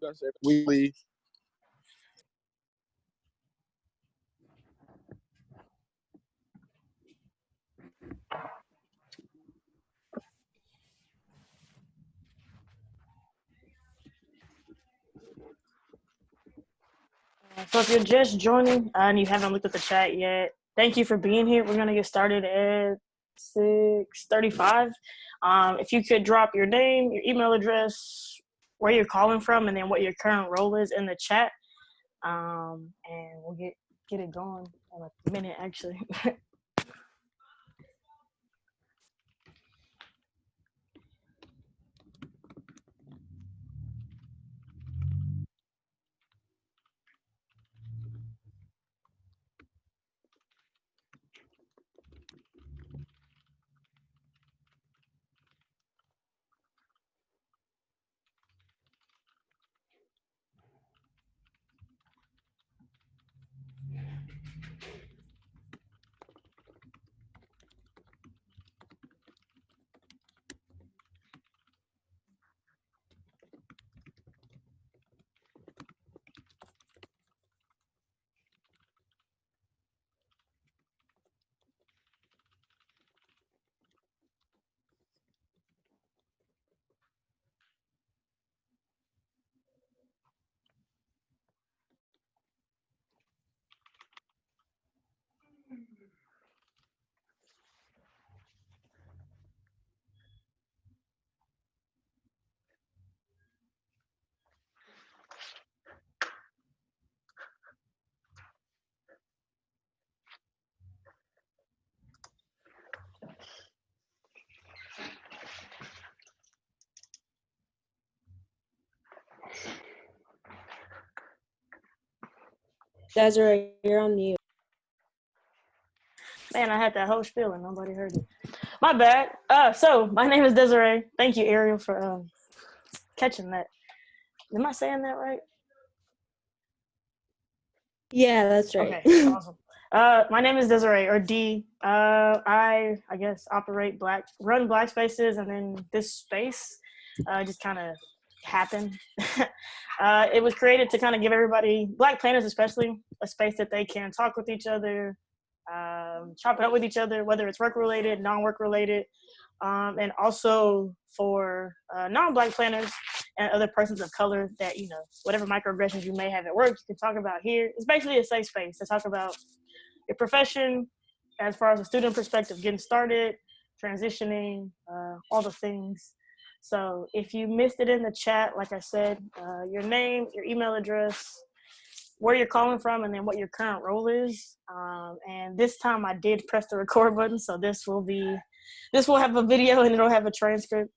discuss it weekly. So if you're just joining and you haven't looked at the chat yet, thank you for being here. We're going to get started at 6:35. If you could drop your name, your email address, where you're calling from, and then what your current role is in the chat, and we'll get it going in a minute, actually. Desiree, you're on mute. Man, I had that whole spiel and nobody heard it. My bad. So my name is Desiree. Thank you, Ariel, for catching that. Am I saying that right? Yeah, that's right. Okay, awesome. My name is Desiree, or D. I guess run black spaces, and then this space just kind of happened. It was created to kind of give everybody, black planners especially, a space that they can talk with each other, chop it up with each other, whether it's work related, non-work related, and also for non-black planners and other persons of color that, you know, whatever microaggressions you may have at work, you can talk about here. It's basically a safe space to talk about your profession as far as a student perspective, getting started, transitioning, all the things. So if you missed it in the chat, like I said, your name, your email address, where you're calling from, and then what your current role is. And this time I did press the record button, so this will have a video and it'll have a transcript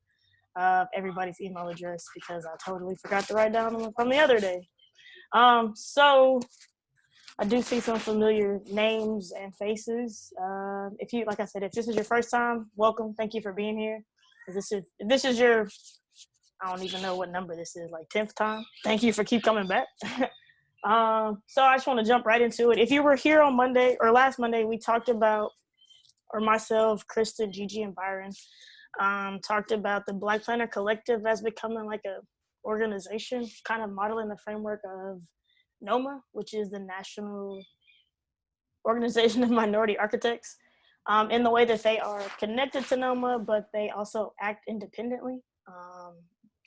of everybody's email address because I totally forgot to write down from the other day. So I do see some familiar names and faces. If this is your first time, welcome. Thank you for being here. If this is your, I don't even know what number this is, like 10th time. Thank you for keep coming back. So I just want to jump right into it. If you were here on Monday or last Monday, we talked about, or myself, Kristen, Gigi, and Byron, talked about the Black Planner Collective as becoming like a organization, kind of modeling the framework of NOMA, which is the National Organization of Minority Architects, in the way that they are connected to NOMA, but they also act independently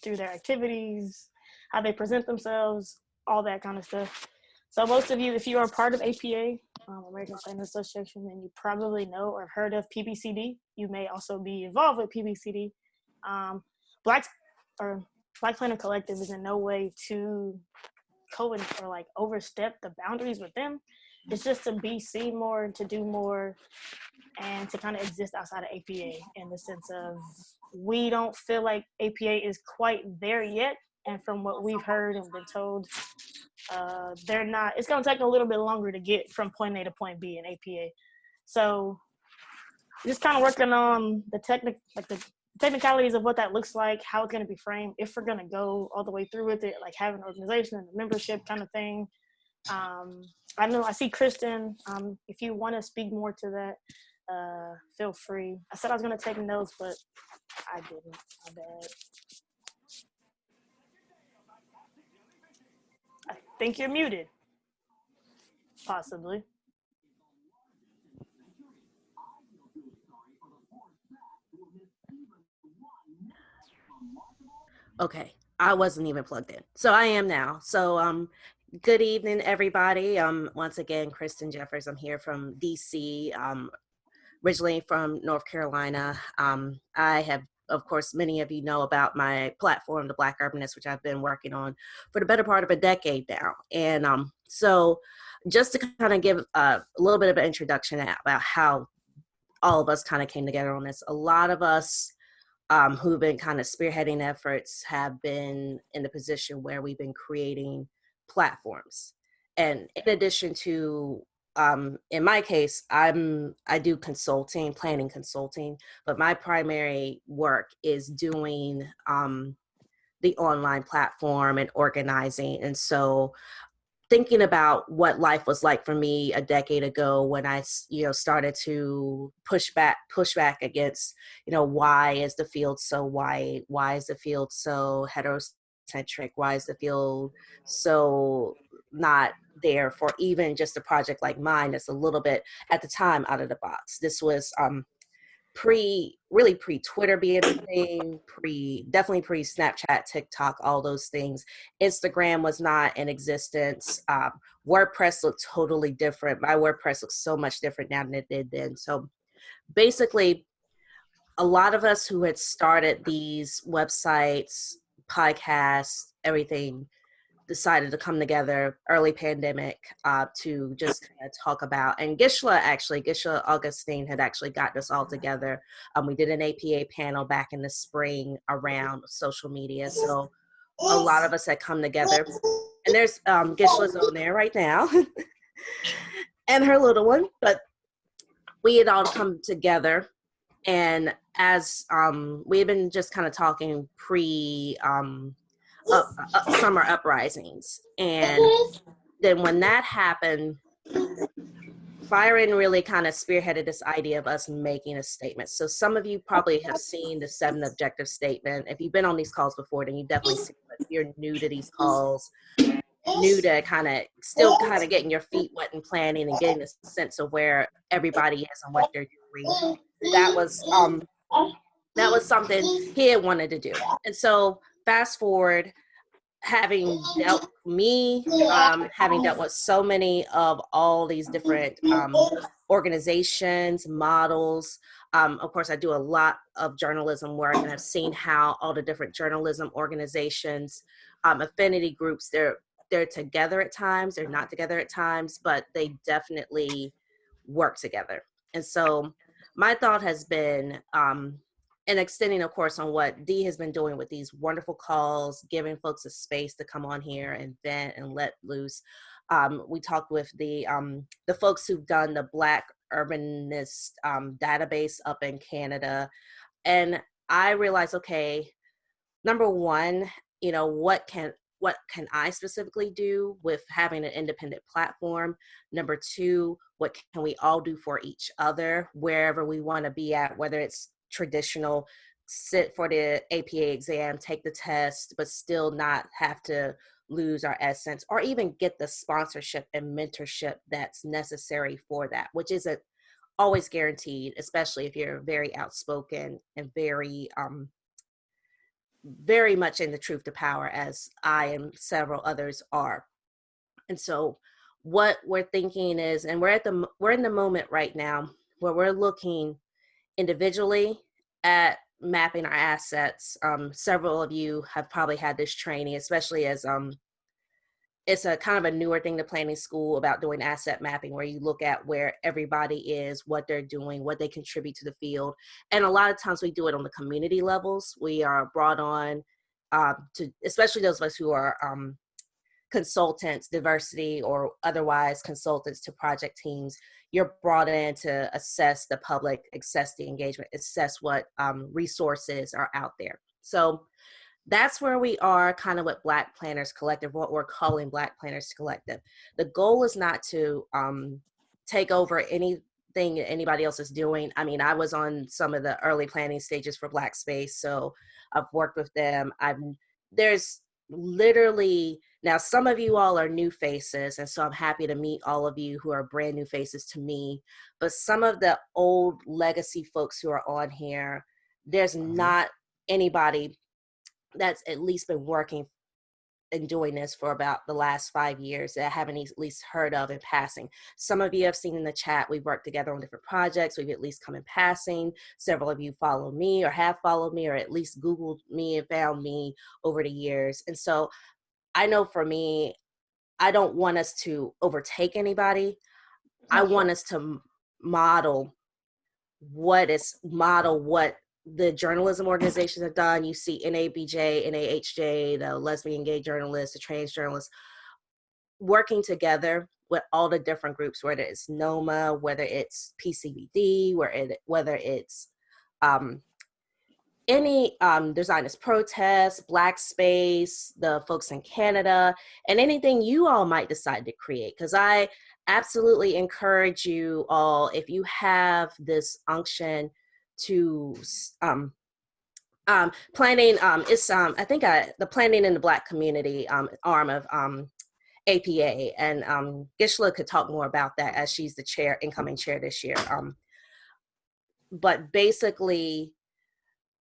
through their activities, how they present themselves, all that kind of stuff. So most of you, if you are part of APA, American Planning Association, then you probably know or heard of PBCD. You may also be involved with PBCD. Black Planner Collective is in no way to overstep the boundaries with them. It's just to be seen more, to do more, and to kind of exist outside of APA in the sense of we don't feel like APA is quite there yet. And from what we've heard and been told, they're not. It's going to take a little bit longer to get from point A to point B in APA. So just kind of working on the technicalities of what that looks like, how it's going to be framed, if we're going to go all the way through with it, like having an organization and a membership kind of thing. I know I see Kristen. If you want to speak more to that, feel free. I said I was going to take notes, but I didn't. My bad. think you're muted. Possibly. Okay, I wasn't even plugged in. So I am now. So good evening everybody. Once again, Kristen Jeffers. I'm here from DC. Originally from North Carolina. I have, of course, many of you know about my platform, The Black Urbanist, which I've been working on for the better part of a decade now. And so just to kind of give a little bit of an introduction about how all of us kind of came together on this. A lot of us who've been kind of spearheading efforts have been in the position where we've been creating platforms. And in addition to, in my case, I do consulting, planning consulting, but my primary work is doing the online platform and organizing. And so thinking about what life was like for me a decade ago when I, started to push back against, why is the field so white? Why is the field so heterocentric? Why is the field so not there for even just a project like mine that's a little bit at the time out of the box? This was pre Twitter being a thing, definitely pre Snapchat, TikTok, all those things. Instagram was not in existence. WordPress looked totally different. My WordPress looks so much different now than it did then. So basically, a lot of us who had started these websites, podcasts, everything, decided to come together early pandemic to just kind of talk about, and Gisela Augustine had actually gotten us all together. We did an APA panel back in the spring around social media. So a lot of us had come together, and there's Gisela's on there right now and her little one, but we had all come together. And as we had been just kind of talking pre summer uprisings. And then when that happened, Byron really kind of spearheaded this idea of us making a statement. So some of you probably have seen the 7 objective statement. If you've been on these calls before, then you definitely see it. If you're new to these calls, new to still getting your feet wet and planning and getting a sense of where everybody is and what they're doing, that was something he had wanted to do. And so fast forward, having dealt with so many of all these different organizations, models. Of course, I do a lot of journalism work, and I've seen how all the different journalism organizations, affinity groups, they're together at times, they're not together at times, but they definitely work together. And so my thought has been, and extending, of course, on what Dee has been doing with these wonderful calls, giving folks a space to come on here and vent and let loose. We talked with the folks who've done the Black Urbanist database up in Canada, and I realized, okay, number one, what can I specifically do with having an independent platform? Number two, what can we all do for each other wherever we want to be at, whether it's traditional, sit for the APA exam, take the test, but still not have to lose our essence, or even get the sponsorship and mentorship that's necessary for that, which isn't always guaranteed, especially if you're very outspoken and very much in the truth to power, as I and several others are. And so what we're thinking is, and we're in the moment right now where we're looking individually at mapping our assets. Several of you have probably had this training, especially as it's a kind of a newer thing to planning school about doing asset mapping, where you look at where everybody is, what they're doing, what they contribute to the field. And a lot of times we do it on the community levels. We are brought on to, especially those of us who are consultants, diversity or otherwise consultants to project teams. You're brought in to assess the public, assess the engagement, assess what resources are out there. So that's where we are kind of with Black Planners Collective, what we're calling Black Planners Collective. The goal is not to take over anything anybody else is doing. I mean, I was on some of the early planning stages for Black Space, so I've worked with them. There's literally Now, some of you all are new faces, and so I'm happy to meet all of you who are brand new faces to me. But some of the old legacy folks who are on here, there's not anybody that's at least been working and doing this for about the last 5 years that I haven't at least heard of in passing. Some of you have seen in the chat, we've worked together on different projects. We've at least come in passing. Several of you follow me or have followed me or at least Googled me and found me over the years. And so I know for me, I don't want us to overtake anybody. I want us to model what the journalism organizations have done. You see NABJ, NAHJ, the lesbian gay journalists, the trans journalists, working together with all the different groups, whether it's NOMA, whether it's PCBD, whether it's any designers protest, Black Space, the folks in Canada, and anything you all might decide to create. Because I absolutely encourage you all, if you have this unction to planning, it's I think the planning in the Black community arm of APA, and Gishla could talk more about that as she's the incoming chair this year. But basically,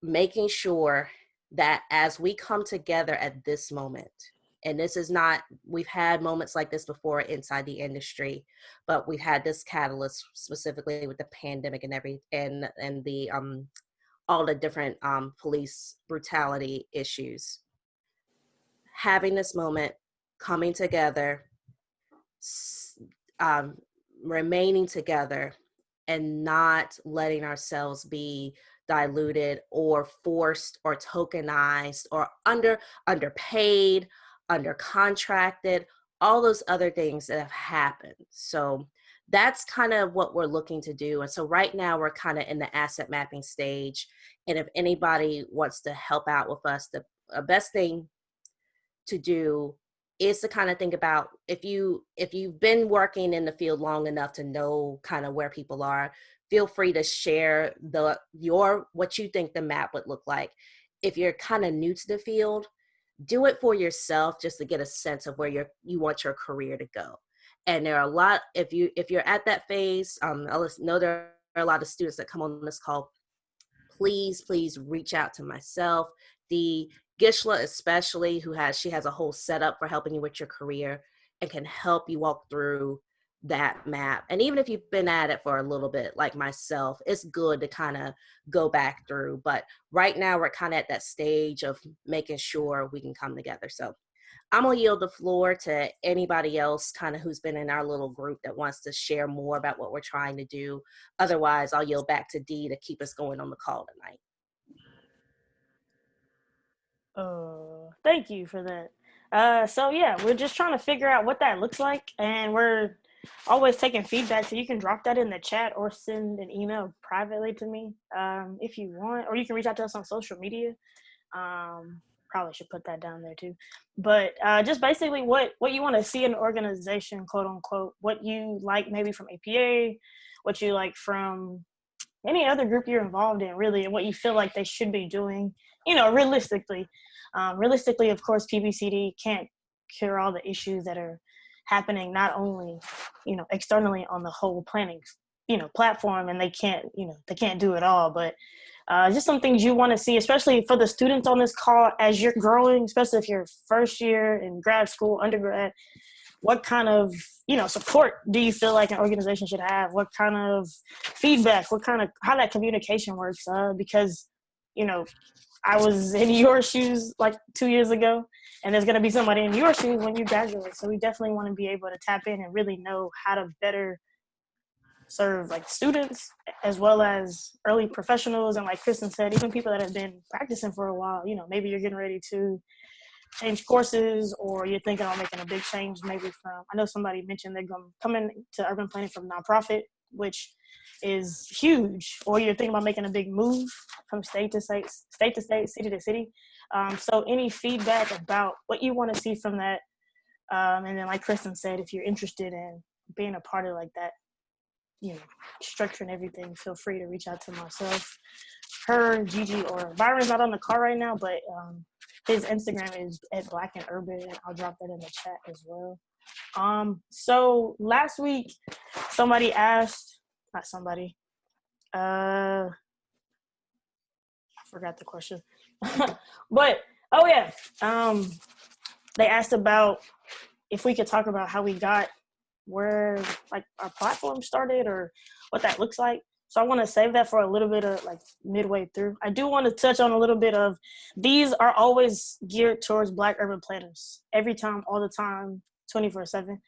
making sure that as we come together at this moment, and this is not, we've had moments like this before inside the industry, but we've had this catalyst specifically with the pandemic and the all the different police brutality issues. Having this moment, coming together, remaining together, and not letting ourselves be diluted or forced or tokenized or underpaid, undercontracted, all those other things that have happened. So that's kind of what we're looking to do. And so right now we're kind of in the asset mapping stage. And if anybody wants to help out with us, the best thing to do is to kind of think about, if you've been working in the field long enough to know kind of where people are, feel free to share what you think the map would look like. If you're kind of new to the field, do it for yourself just to get a sense of where you want your career to go. And there are a lot, if you're at that phase, I know there are a lot of students that come on this call. Please reach out to myself, the Gishla especially, she has a whole setup for helping you with your career and can help you walk through that map. And even if you've been at it for a little bit, like myself, it's good to kind of go back through. But right now we're kind of at that stage of making sure we can come together. So I'm gonna yield the floor to anybody else kind of who's been in our little group that wants to share more about what we're trying to do. Otherwise, I'll yield back to Dee to keep us going on the call tonight. Thank you for that. So yeah, we're just trying to figure out what that looks like, and we're always taking feedback. So you can drop that in the chat or send an email privately to me if you want, or you can reach out to us on social media. Probably should put that down there too. But just basically what you want to see in an organization, quote unquote, what you like maybe from APA, what you like from any other group you're involved in, really, and what you feel like they should be doing, realistically. Realistically, of course, PBCD can't cure all the issues that are happening, not only, externally on the whole planning, platform, and they can't do it all, but just some things you want to see, especially for the students on this call as you're growing, especially if you're first year in grad school, undergrad. What kind of support do you feel like an organization should have? What kind of feedback? How that communication works? Because I was in your shoes like 2 years ago, and there's going to be somebody in your shoes when you graduate. So we definitely want to be able to tap in and really know how to better serve like students as well as early professionals, and like Kristen said, even people that have been practicing for a while. Maybe you're getting ready to change courses, or you're thinking about making a big change, maybe from, I know somebody mentioned they're going to come into urban planning from nonprofit, which is huge, or you're thinking about making a big move from state to state, city to city. So any feedback about what you want to see from that, and then like Kristen said, if you're interested in being a part of like that, structuring everything, feel free to reach out to myself, her, Gigi, or Byron's not on the call right now, but his Instagram is at Black and Urban. I'll drop that in the chat as well. So last week, somebody asked, not somebody, I forgot the question, but oh yeah, they asked about if we could talk about how we got where like our platform started or what that looks like. So I want to save that for a little bit of like midway through. I do want to touch on a little bit of these are always geared towards Black urban planners every time, all the time, 24/7.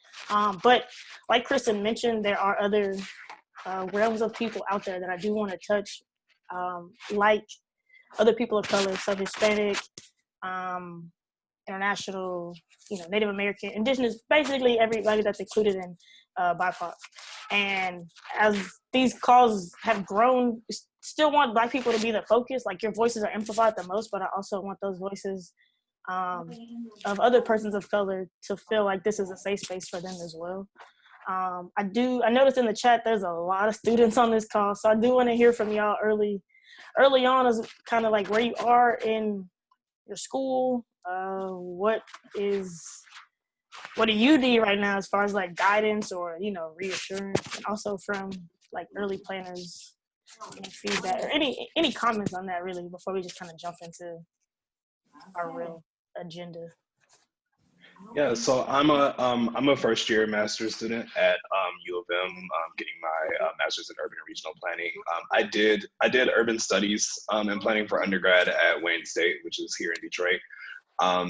But like Kristen mentioned, there are other realms of people out there that I do want to touch, like other people of color, so Hispanic, international, Native American, Indigenous, basically everybody that's included in BIPOC. And as these calls have grown, still want Black people to be the focus. Like your voices are amplified the most, but I also want those voices of other persons of color to feel like this is a safe space for them as well. I noticed in the chat there's a lot of students on this call, so I do want to hear from y'all early on as kind of like where you are in your school. What do you need right now as far as like guidance or reassurance, and also from like early planners, any feedback or any comments on that really before we just kind of jump into our real agenda. Yeah, so I'm a first year master's student at U of M, getting my master's in urban and regional planning. I did urban studies and planning for undergrad at Wayne State, which is here in Detroit.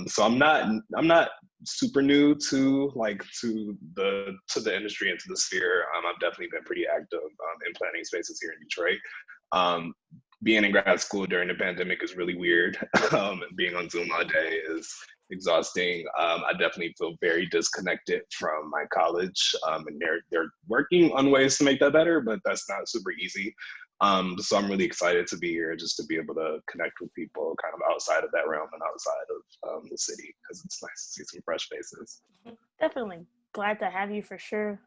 So I'm not super new to the industry and to the sphere. I've definitely been pretty active in planning spaces here in Detroit. Being in grad school during the pandemic is really weird. And being on Zoom all day is exhausting. I definitely feel very disconnected from my college, and they're working on ways to make that better, but that's not super easy. So I'm really excited to be here, just to be able to connect with people kind of outside of that realm and outside of the city, because it's nice to see some fresh faces. Definitely glad to have you for sure.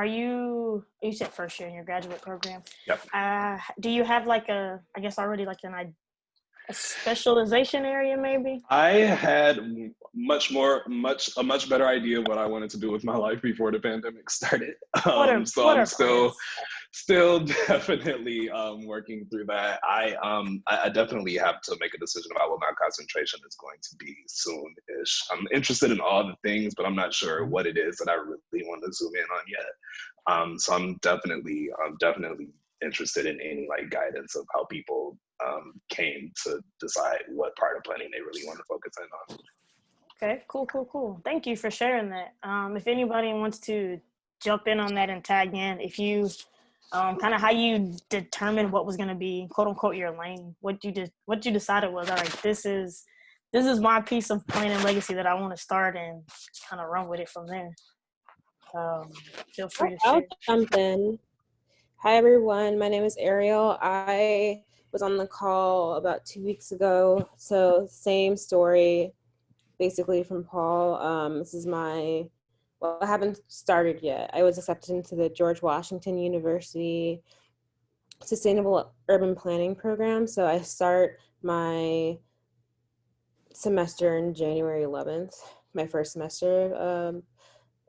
You said first year in your graduate program? Yep. Do you have like a specialization area maybe? I had a much better idea of what I wanted to do with my life before the pandemic started. I'm still definitely working through that. I definitely have to make a decision about what my concentration is going to be soon-ish. I'm interested in all the things, but I'm not sure what it is that I really want to zoom in on yet. So I'm definitely interested in any like guidance of how people came to decide what part of planning they really want to focus in on. Okay, cool. Thank you for sharing that. If anybody wants to jump in on that and tag in, if you kind of how you determined what was going to be quote unquote your lane, what you decided was, all right, this is my piece of planning legacy that I want to start and kind of run with it from there. Feel free to share. I'll jump in. Hi everyone, my name is Ariel. I was on the call about 2 weeks ago, so same story basically from Paul. This is I haven't started yet. I was accepted into the George Washington University Sustainable Urban Planning program, so I start my semester in January 11th, my first semester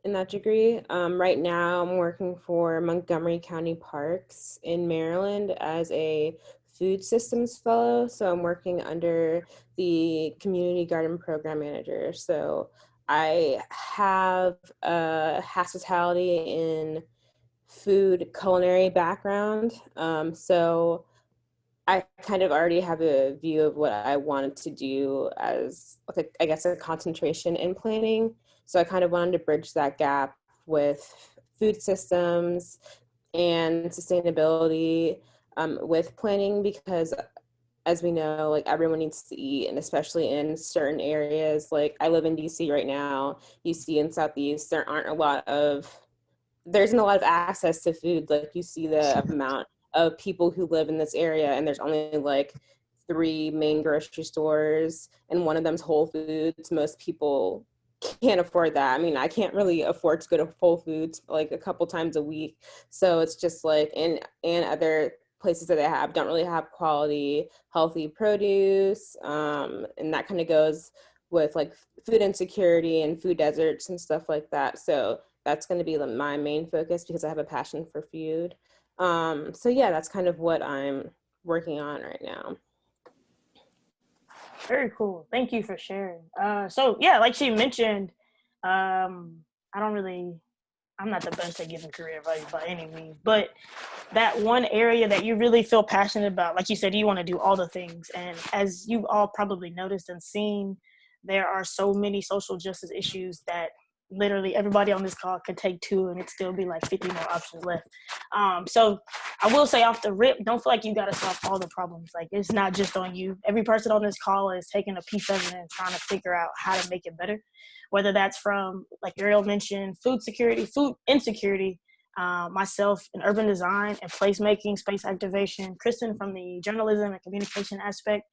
in that degree. Right now I'm working for Montgomery County Parks in Maryland as a food systems fellow. So I'm working under the community garden program manager. So I have a hospitality in food culinary background. So I kind of already have a view of what I wanted to do as, like, I guess, a concentration in planning. So I kind of wanted to bridge that gap with food systems and sustainability with planning, because as we know, like, everyone needs to eat, and especially in certain areas, like I live in DC right now, you see in Southeast, there isn't a lot of access to food. Like, you see the amount of people who live in this area, and there's only like 3 main grocery stores, and one of them's Whole Foods. Most people can't afford that. I mean, I can't really afford to go to Whole Foods like a couple times a week. So it's just like, and other places that they have don't really have quality, healthy produce. And that kind of goes with like food insecurity and food deserts and stuff like that. So that's going to be my main focus because I have a passion for food. So yeah, that's kind of what I'm working on right now. Very cool. Thank you for sharing. So yeah, like she mentioned, I don't really, I'm not the best at giving career advice by any means, but that one area that you really feel passionate about, like you said, you want to do all the things. And as you've all probably noticed and seen, there are so many social justice issues that literally everybody on this call could take two and it'd still be like 50 more options left. So I will say off the rip, don't feel like you got to solve all the problems. Like it's not just on you. Every person on this call is taking a piece of it and trying to figure out how to make it better. Whether that's from, like Ariel mentioned, food security, food insecurity, myself in urban design and placemaking, space activation, Kristen from the journalism and communication aspect.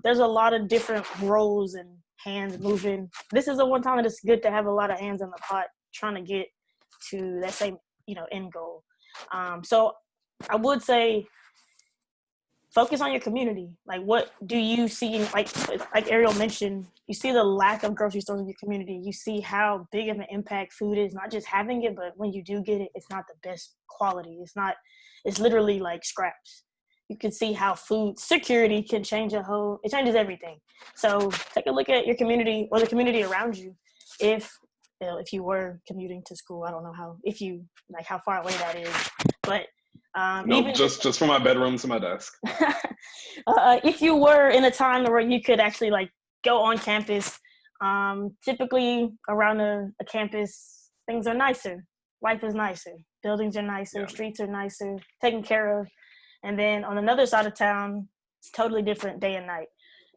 There's a lot of different roles and hands moving. This is the one time that it's good to have a lot of hands in the pot trying to get to that same, end goal. So I would say focus on your community. Like, what do you see? Like Ariel mentioned, you see the lack of grocery stores in your community. You see how big of an impact food is, not just having it, but when you do get it, it's not the best quality. It's literally like scraps. You can see how food security can change it changes everything. So take a look at your community or the community around you. If you were commuting to school, I don't know how far away that is, but Nope, even just from my bedroom to my desk. if you were in a time where you could actually like go on campus, typically around a campus, things are nicer. Life is nicer. Buildings are nicer. Yeah. Streets are nicer, taken care of. And then on another side of town, it's totally different day and night.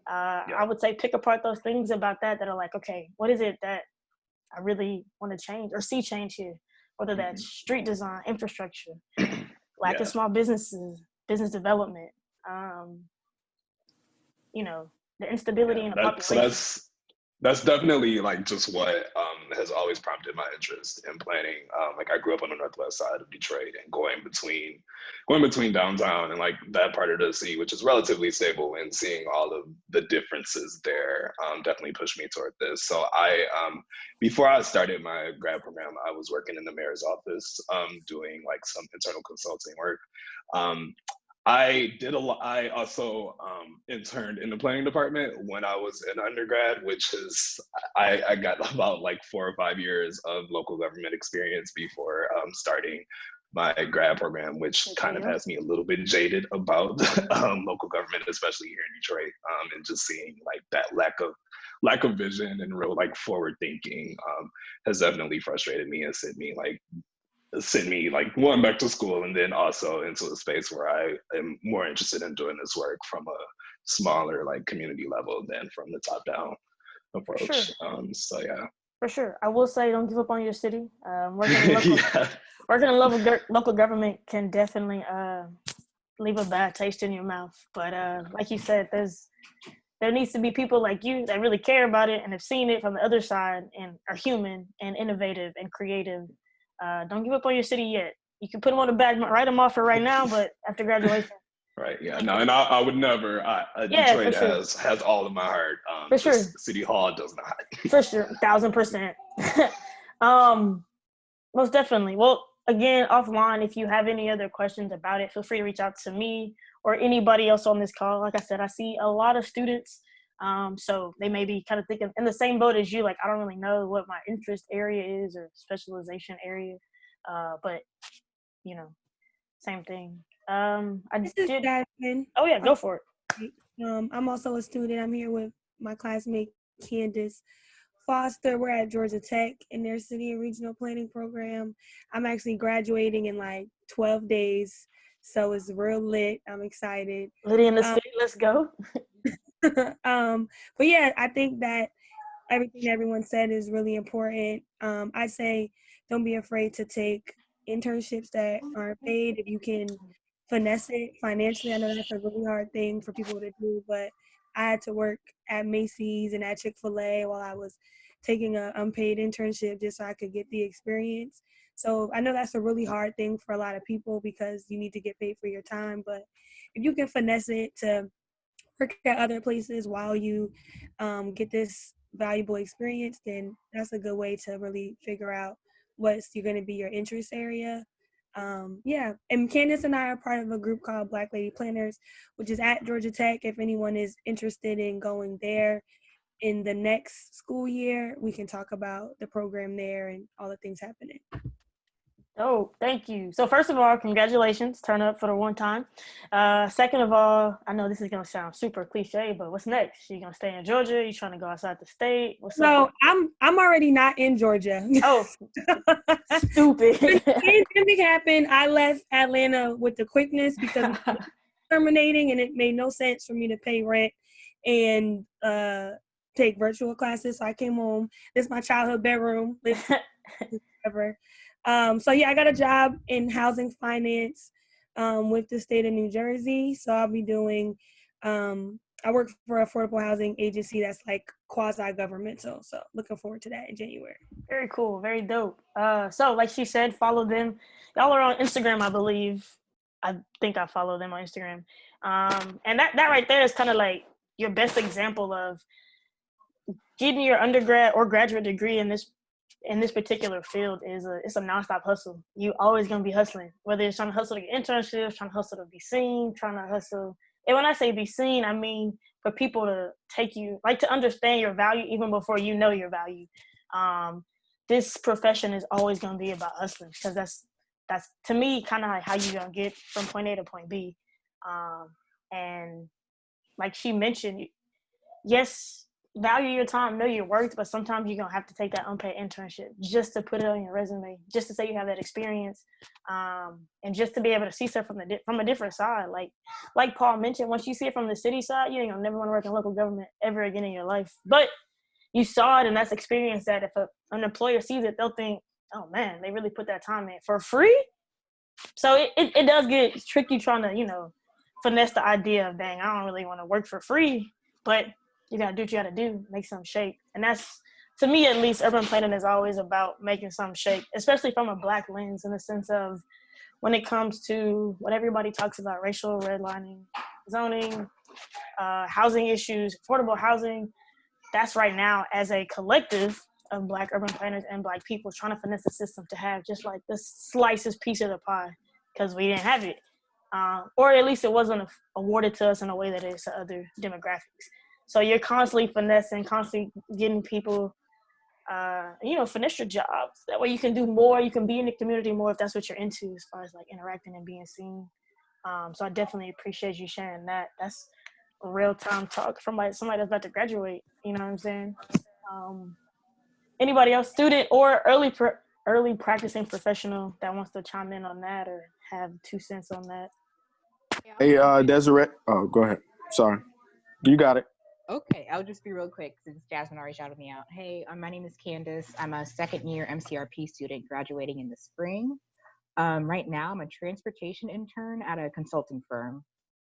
I would say pick apart those things about that are like, okay, what is it that I really want to change or see change here? Whether that's street design, infrastructure, lack of small businesses, business development, the instability in the population. So that's definitely like just what has always prompted my interest in planning. Like I grew up on the northwest side of Detroit and going between downtown and like that part of the city, which is relatively stable, and seeing all of the differences there definitely pushed me toward this. So before I started my grad program, I was working in the mayor's office doing like some internal consulting work. I also interned in the planning department when I was an undergrad, which is, I got about like 4 or 5 years of local government experience before starting my grad program, which kind of has me a little bit jaded about local government, especially here in Detroit, and just seeing like that lack of vision and real like forward thinking has definitely frustrated me and sent me like one back to school, and then also into a space where I am more interested in doing this work from a smaller like community level than from the top down approach. Sure. So yeah. For sure. I will say don't give up on your city. Working in local government can definitely leave a bad taste in your mouth. But like you said, there needs to be people like you that really care about it and have seen it from the other side and are human and innovative and creative. Don't give up on your city yet. You can put them on the back, write them off for right now, but after graduation. Right. Yeah. No, and I would never. Detroit has all of my heart. For sure. City Hall does not. For sure, 1,000%. Most definitely. Well, again, offline, if you have any other questions about it, feel free to reach out to me or anybody else on this call. Like I said, I see a lot of students, so they may be kind of thinking in the same boat as you. Like, I don't really know what my interest area is or specialization area, but same thing. This is Jasmine. Oh yeah, go for it. I'm also a student. I'm here with my classmate Candace Foster. We're at Georgia Tech in their city and regional planning program. I'm actually graduating in like 12 days, so it's real lit. I'm excited. Liddy in the city, let's go. But yeah, I think that everything everyone said is really important. I say don't be afraid to take internships that aren't paid if you can finesse it financially. I know that's a really hard thing for people to do, but I had to work at Macy's and at Chick-fil-A while I was taking an unpaid internship just so I could get the experience. So I know that's a really hard thing for a lot of people because you need to get paid for your time. But if you can finesse it to work at other places while you get this valuable experience, then that's a good way to really figure out what's you're going to be your interest area. Yeah, and Candace and I are part of a group called Black Lady Planners, which is at Georgia Tech. If anyone is interested in going there in the next school year, we can talk about the program there and all the things happening. Oh, thank you. So first of all, congratulations. Turn up for the one time. Second of all, I know this is going to sound super cliche, but what's next? You going to stay in Georgia? You trying to go outside the state? What's So up? I'm already not in Georgia. Oh, stupid. When the pandemic happened, I left Atlanta with the quickness because it was terminating and it made no sense for me to pay rent and take virtual classes. So I came home. This is my childhood bedroom. Lived forever. So yeah, I got a job in housing finance with the state of New Jersey. So I'll be doing, I work for an affordable housing agency that's like quasi-governmental. So looking forward to that in January. Very cool. Very dope. So like she said, follow them. Y'all are on Instagram, I believe. I think I follow them on Instagram. And that right there is kind of like your best example of getting your undergrad or graduate degree in this particular field it's a nonstop hustle. You always gonna be hustling, whether it's trying to hustle to get internships, trying to hustle to be seen, trying to hustle. And when I say be seen, I mean for people to take you, like to understand your value even before you know your value. This profession is always gonna be about hustling because that's to me kind of like how you gonna get from point A to point B. And like she mentioned, yes, value your time, know your worth, but sometimes you're gonna have to take that unpaid internship just to put it on your resume, just to say you have that experience, and just to be able to see stuff from a different side. Like Paul mentioned, once you see it from the city side, you ain't gonna never want to work in local government ever again in your life. But you saw it, and that's experience that if an employer sees it, they'll think, oh man, they really put that time in for free. So it does get tricky trying to finesse the idea of, dang, I don't really want to work for free, but you gotta do what you gotta do, make some shake. And that's, to me at least, urban planning is always about making some shake, especially from a Black lens, in the sense of when it comes to what everybody talks about, racial redlining, zoning, housing issues, affordable housing. That's right now as a collective of Black urban planners and Black people trying to finesse the system to have just like the slightest piece of the pie because we didn't have it. Or at least it wasn't awarded to us in a way that it is to other demographics. So you're constantly finessing, constantly getting people, finesse your jobs. That way you can do more, you can be in the community more if that's what you're into as far as like interacting and being seen. So I definitely appreciate you sharing that. That's real-time talk from somebody that's about to graduate, you know what I'm saying? Anybody else, student or early practicing professional that wants to chime in on that or have 2 cents on that? Hey, Desiree. Oh, go ahead. Sorry. You got it. Okay, I'll just be real quick since Jasmine already shouted me out. Hey, my name is Candace. I'm a second-year MCRP student graduating in the spring. Right now, I'm a transportation intern at a consulting firm.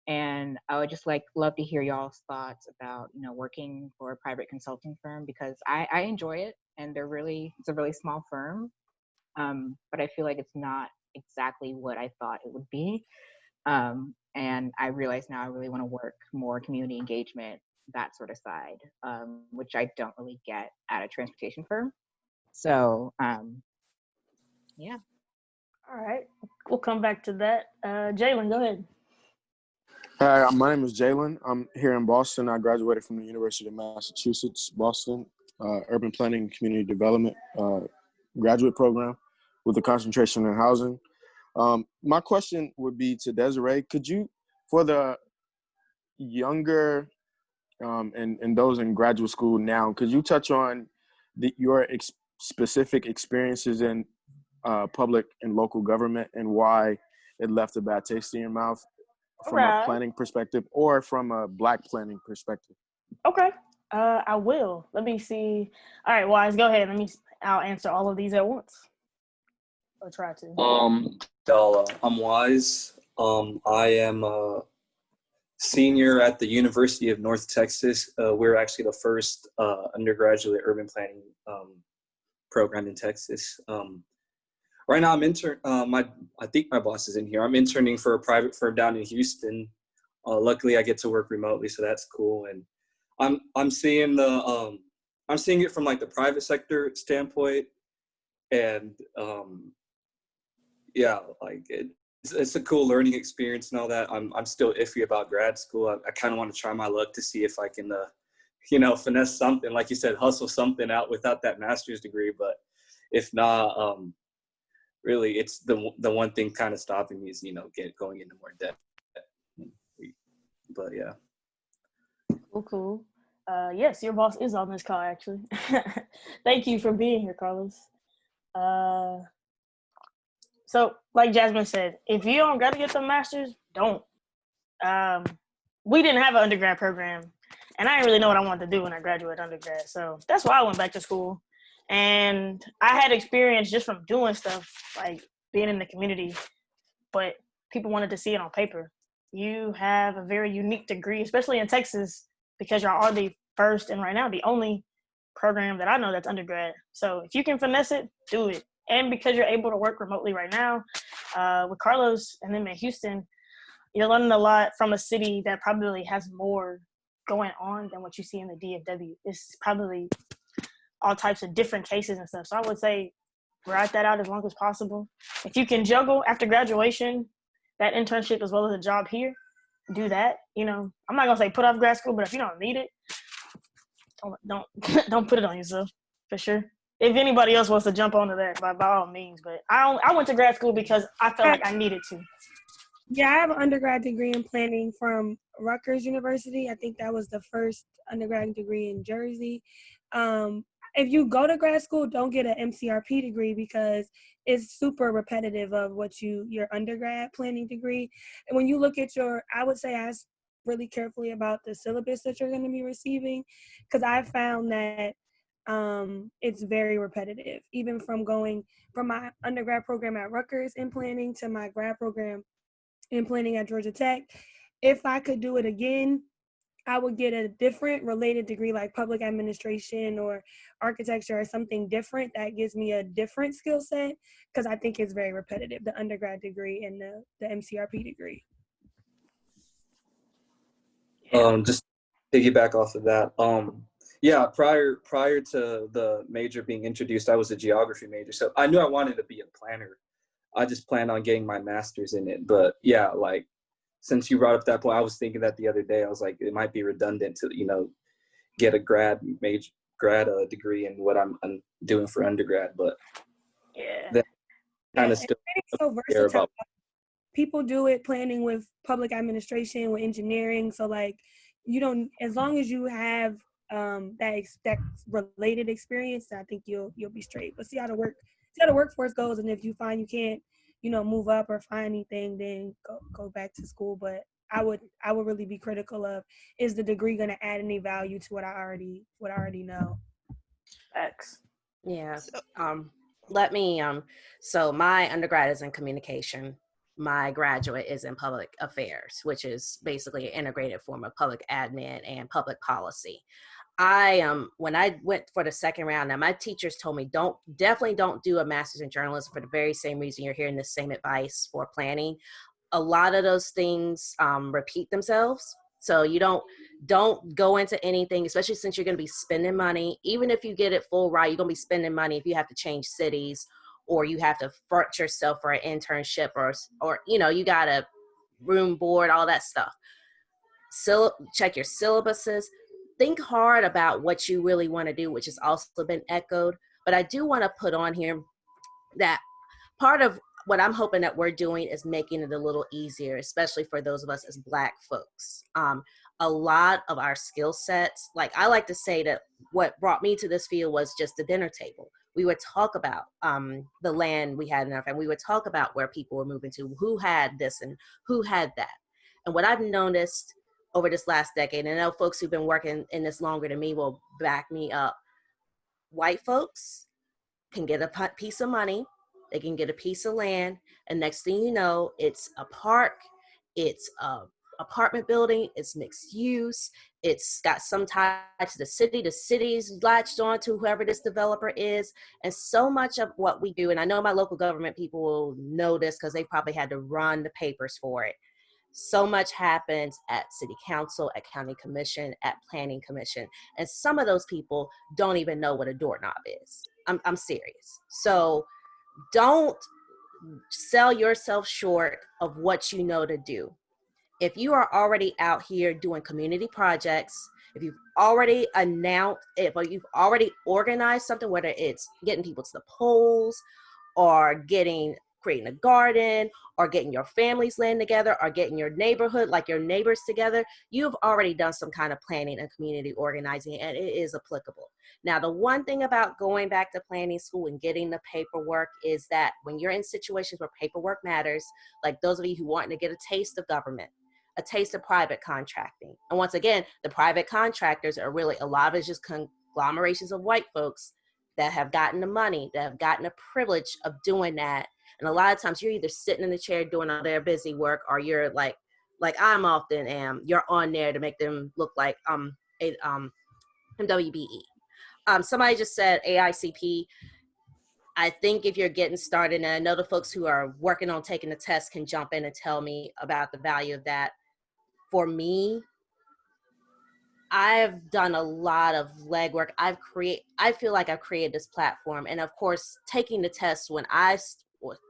And I would just love to hear y'all's thoughts about, working for a private consulting firm because I enjoy it and it's a really small firm. But I feel like it's not exactly what I thought it would be. And I realize now I really want to work more community engagement, that sort of side, which I don't really get at a transportation firm. So, yeah. All right, we'll come back to that. Jalen, go ahead. Hi, my name is Jalen. I'm here in Boston. I graduated from the University of Massachusetts, Boston, Urban Planning and Community Development graduate program with a concentration in housing. My question would be to Desiree. Could you, for the younger and those in graduate school now, could you touch on your specific experiences in public and local government and why it left a bad taste in your mouth from a planning perspective or from a Black planning perspective? Okay, I will. Let me see. All right, Wise, go ahead. I'll answer all of these at once. I'll try to. I'm Wise. I am a senior at the University of North Texas. We're actually the first undergraduate urban planning program in Texas. right now I'm I think my boss is in here. I'm interning for a private firm down in Houston. Luckily, I get to work remotely, so that's cool. And I'm seeing I'm seeing it from like the private sector standpoint, and yeah, like it's a cool learning experience and all that. I'm still iffy about grad school. I kind of want to try my luck to see if I can, finesse something, like you said, hustle something out without that master's degree. But if not, really, it's the one thing kind of stopping me is going into more debt. But yeah. Cool. Yes, your boss is on this call actually. Thank you for being here, Carlos. So, like Jasmine said, if you don't got to get the master's, don't. We didn't have an undergrad program, and I didn't really know what I wanted to do when I graduated undergrad. So that's why I went back to school. And I had experience just from doing stuff, like being in the community, but people wanted to see it on paper. You have a very unique degree, especially in Texas, because y'all are the first and right now the only program that I know that's undergrad. So if you can finesse it, do it. And because you're able to work remotely right now with Carlos and then in Houston, you're learning a lot from a city that probably has more going on than what you see in the DFW. It's probably all types of different cases and stuff. So I would say write that out as long as possible. If you can juggle after graduation, that internship as well as a job here, do that. I'm not gonna say put off grad school, but if you don't need it, don't don't put it on yourself, for sure. If anybody else wants to jump onto that, by all means. But I went to grad school because I felt like I needed to. Yeah, I have an undergrad degree in planning from Rutgers University. I think that was the first undergrad degree in Jersey. If you go to grad school, don't get an MCRP degree because it's super repetitive of what your undergrad planning degree. And when you look at I would say ask really carefully about the syllabus that you're going to be receiving, because I found that it's very repetitive. Even from going from my undergrad program at Rutgers in planning to my grad program in planning at Georgia Tech, if I could do it again, I would get a different related degree like public administration or architecture or something different that gives me a different skill set, because I think it's very repetitive, the undergrad degree and the MCRP degree. Just piggyback off of that. Yeah, prior to the major being introduced, I was a geography major, so I knew I wanted to be a planner. I just planned on getting my master's in it. But yeah, like since you brought up that point, I was thinking that the other day. I was like, it might be redundant to get a grad degree in what I'm doing for undergrad, but yeah, kind of still It's so versatile. People do it planning with public administration, with engineering. So like, you don't, as long as you have that related experience, I think you'll be straight. But see how the workforce goes, and if you find you can't, move up or find anything, then go back to school. But I would really be critical of, is the degree going to add any value to what I already know? X. Yeah. Let me so my undergrad is in communication. My graduate is in public affairs, which is basically an integrated form of public admin and public policy. When I went for the second round, now my teachers told me definitely don't do a master's in journalism for the very same reason you're hearing the same advice for planning. A lot of those things repeat themselves. So you don't go into anything, especially since you're going to be spending money. Even if you get it full ride, you're going to be spending money if you have to change cities or you have to front yourself for an internship or you got a room board, all that stuff. Check your syllabuses. Think hard about what you really want to do, which has also been echoed. But I do want to put on here that part of what I'm hoping that we're doing is making it a little easier, especially for those of us as Black folks. A lot of our skill sets, like I like to say that what brought me to this field was just the dinner table. We would talk about the land we had in our family. We would talk about where people were moving to, who had this and who had that. And what I've noticed over this last decade, and I know folks who've been working in this longer than me will back me up, white folks can get a piece of money, they can get a piece of land, and next thing you know, it's a park, it's a apartment building, it's mixed use, it's got some ties to the city's latched on to whoever this developer is. And so much of what we do, and I know my local government people will know this because they probably had to run the papers for it. So much happens at city council, at county commission, at planning commission. And some of those people don't even know what a doorknob is. I'm serious. So don't sell yourself short of what you know to do. If you are already out here doing community projects, if you've already announced, if you've already organized something, whether it's getting people to the polls or creating a garden or getting your families land together or getting your neighborhood, like your neighbors together, you've already done some kind of planning and community organizing, and it is applicable. Now, the one thing about going back to planning school and getting the paperwork is that when you're in situations where paperwork matters, like those of you who want to get a taste of government, a taste of private contracting. And once again, the private contractors are really, a lot of it's just conglomerations of white folks that have gotten the money, that have gotten the privilege of doing that. And a lot of times you're either sitting in the chair doing all their busy work, or you're like I'm often am, you're on there to make them look like MWBE. Somebody just said AICP. I think if you're getting started, and I know the folks who are working on taking the test can jump in and tell me about the value of that. For me, I've done a lot of legwork. I feel like I've created this platform. And of course, taking the test when I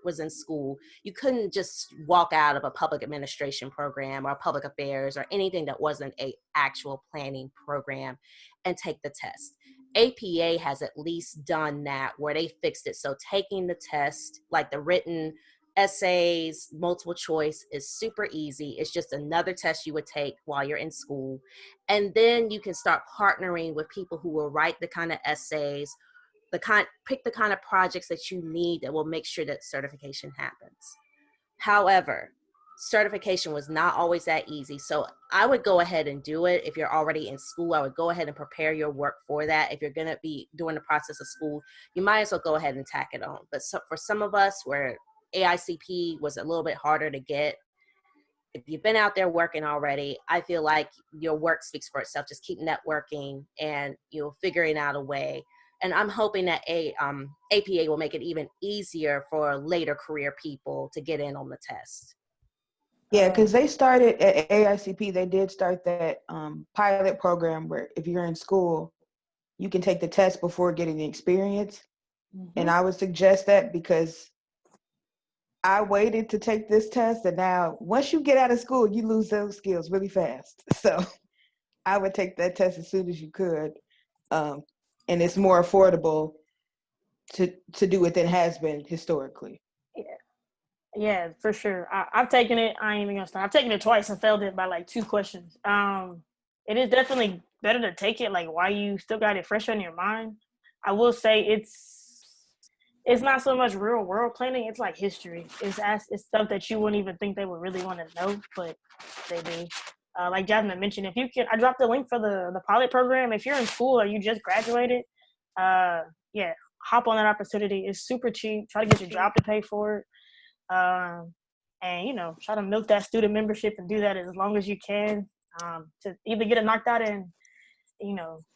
was in school, you couldn't just walk out of a public administration program or public affairs or anything that wasn't a actual planning program and take the test. APA has at least done that where they fixed it. So taking the test, like the written essays, multiple choice, is super easy. It's just another test you would take while you're in school. And then you can start partnering with people who will write the kind of essays, pick the kind of projects that you need that will make sure that certification happens. However, certification was not always that easy. So I would go ahead and do it. If you're already in school, I would go ahead and prepare your work for that. If you're going to be doing the process of school, you might as well go ahead and tack it on. But for some of us where AICP was a little bit harder to get, if you've been out there working already, I feel like your work speaks for itself. Just keep networking and figuring out a way. And I'm hoping that APA will make it even easier for later career people to get in on the test. Yeah, because they started at AICP, they did start that pilot program where if you're in school, you can take the test before getting the experience. Mm-hmm. And I would suggest that because I waited to take this test, and now once you get out of school, you lose those skills really fast. So I would take that test as soon as you could. And it's more affordable to do it than has been historically. Yeah, for sure. I've taken it. I ain't even gonna start. I've taken it twice and failed it by like 2 questions. It is definitely better to take it like while you still got it fresh on your mind. I will say it's not so much real world planning. It's like history. It's stuff that you wouldn't even think they would really want to know, but they do. Like Jasmine mentioned, if you can, I dropped the link for the pilot program. If you're in school or you just graduated, yeah, hop on that opportunity. It's super cheap. Try to get your job to pay for it. And try to milk that student membership and do that as long as you can, to either get it knocked out in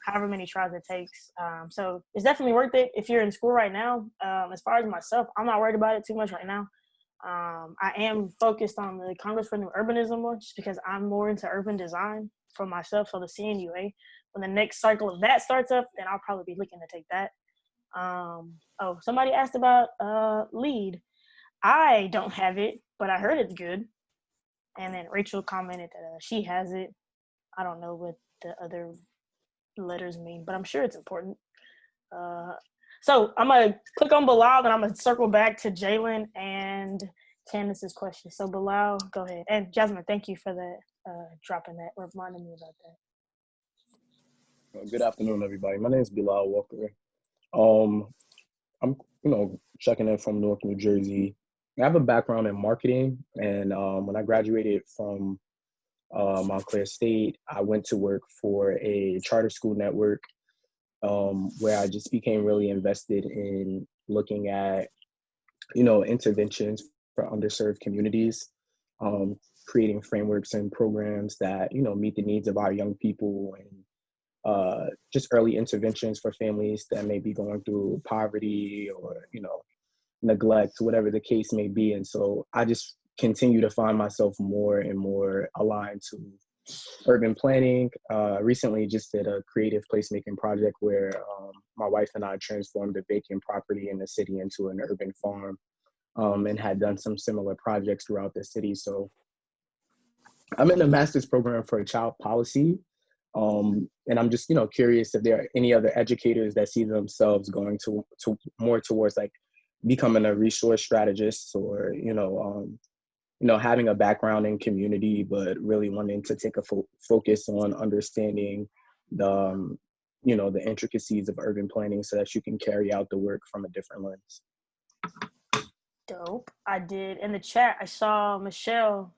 however many tries it takes. So it's definitely worth it if you're in school right now. As far as myself, I'm not worried about it too much right now. I am focused on the Congress for New Urbanism one just because I'm more into urban design for myself. So the CNUA, when the next cycle of that starts up, then I'll probably be looking to take that. Somebody asked about LEAD. I don't have it, but I heard it's good. And then Rachel commented that she has it. I don't know what the other letters mean, but I'm sure it's important. So I'm going to click on Bilal, and I'm going to circle back to Jalen and Candace's question. So Bilal, go ahead. And Jasmine, thank you for that, dropping that, reminding me about that. Good afternoon, everybody. My name is Bilal Walker. I'm, checking in from Newark, New Jersey. I have a background in marketing, and when I graduated from Montclair State, I went to work for a charter school network where I just became really invested in looking at, interventions for underserved communities. creating frameworks and programs that, meet the needs of our young people, and just early interventions for families that may be going through poverty or, neglect, whatever the case may be. And so I just continue to find myself more and more aligned to urban planning. Recently just did a creative placemaking project where my wife and I transformed a vacant property in the city into an urban farm, and had done some similar projects throughout the city. So I'm in a master's program for child policy. And I'm just, curious if there are any other educators that see themselves going to more towards like becoming a resource strategist, or, having a background in community, but really wanting to take a focus on understanding the, the intricacies of urban planning so that you can carry out the work from a different lens. Dope. I did. In the chat, I saw Michelle.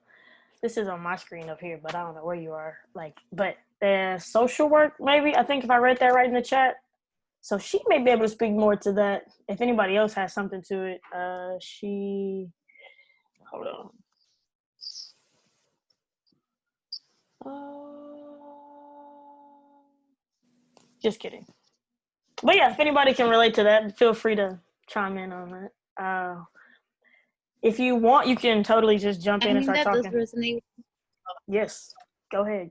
This is on my screen up here, but I don't know where you are. But social work, maybe. I think if I read that right in the chat. So she may be able to speak more to that. If anybody else has something to it, hold on. Just kidding. But yeah, if anybody can relate to that, feel free to chime in on that. If you want, you can totally just jump in and start talking. That does resonate. Yes. Go ahead.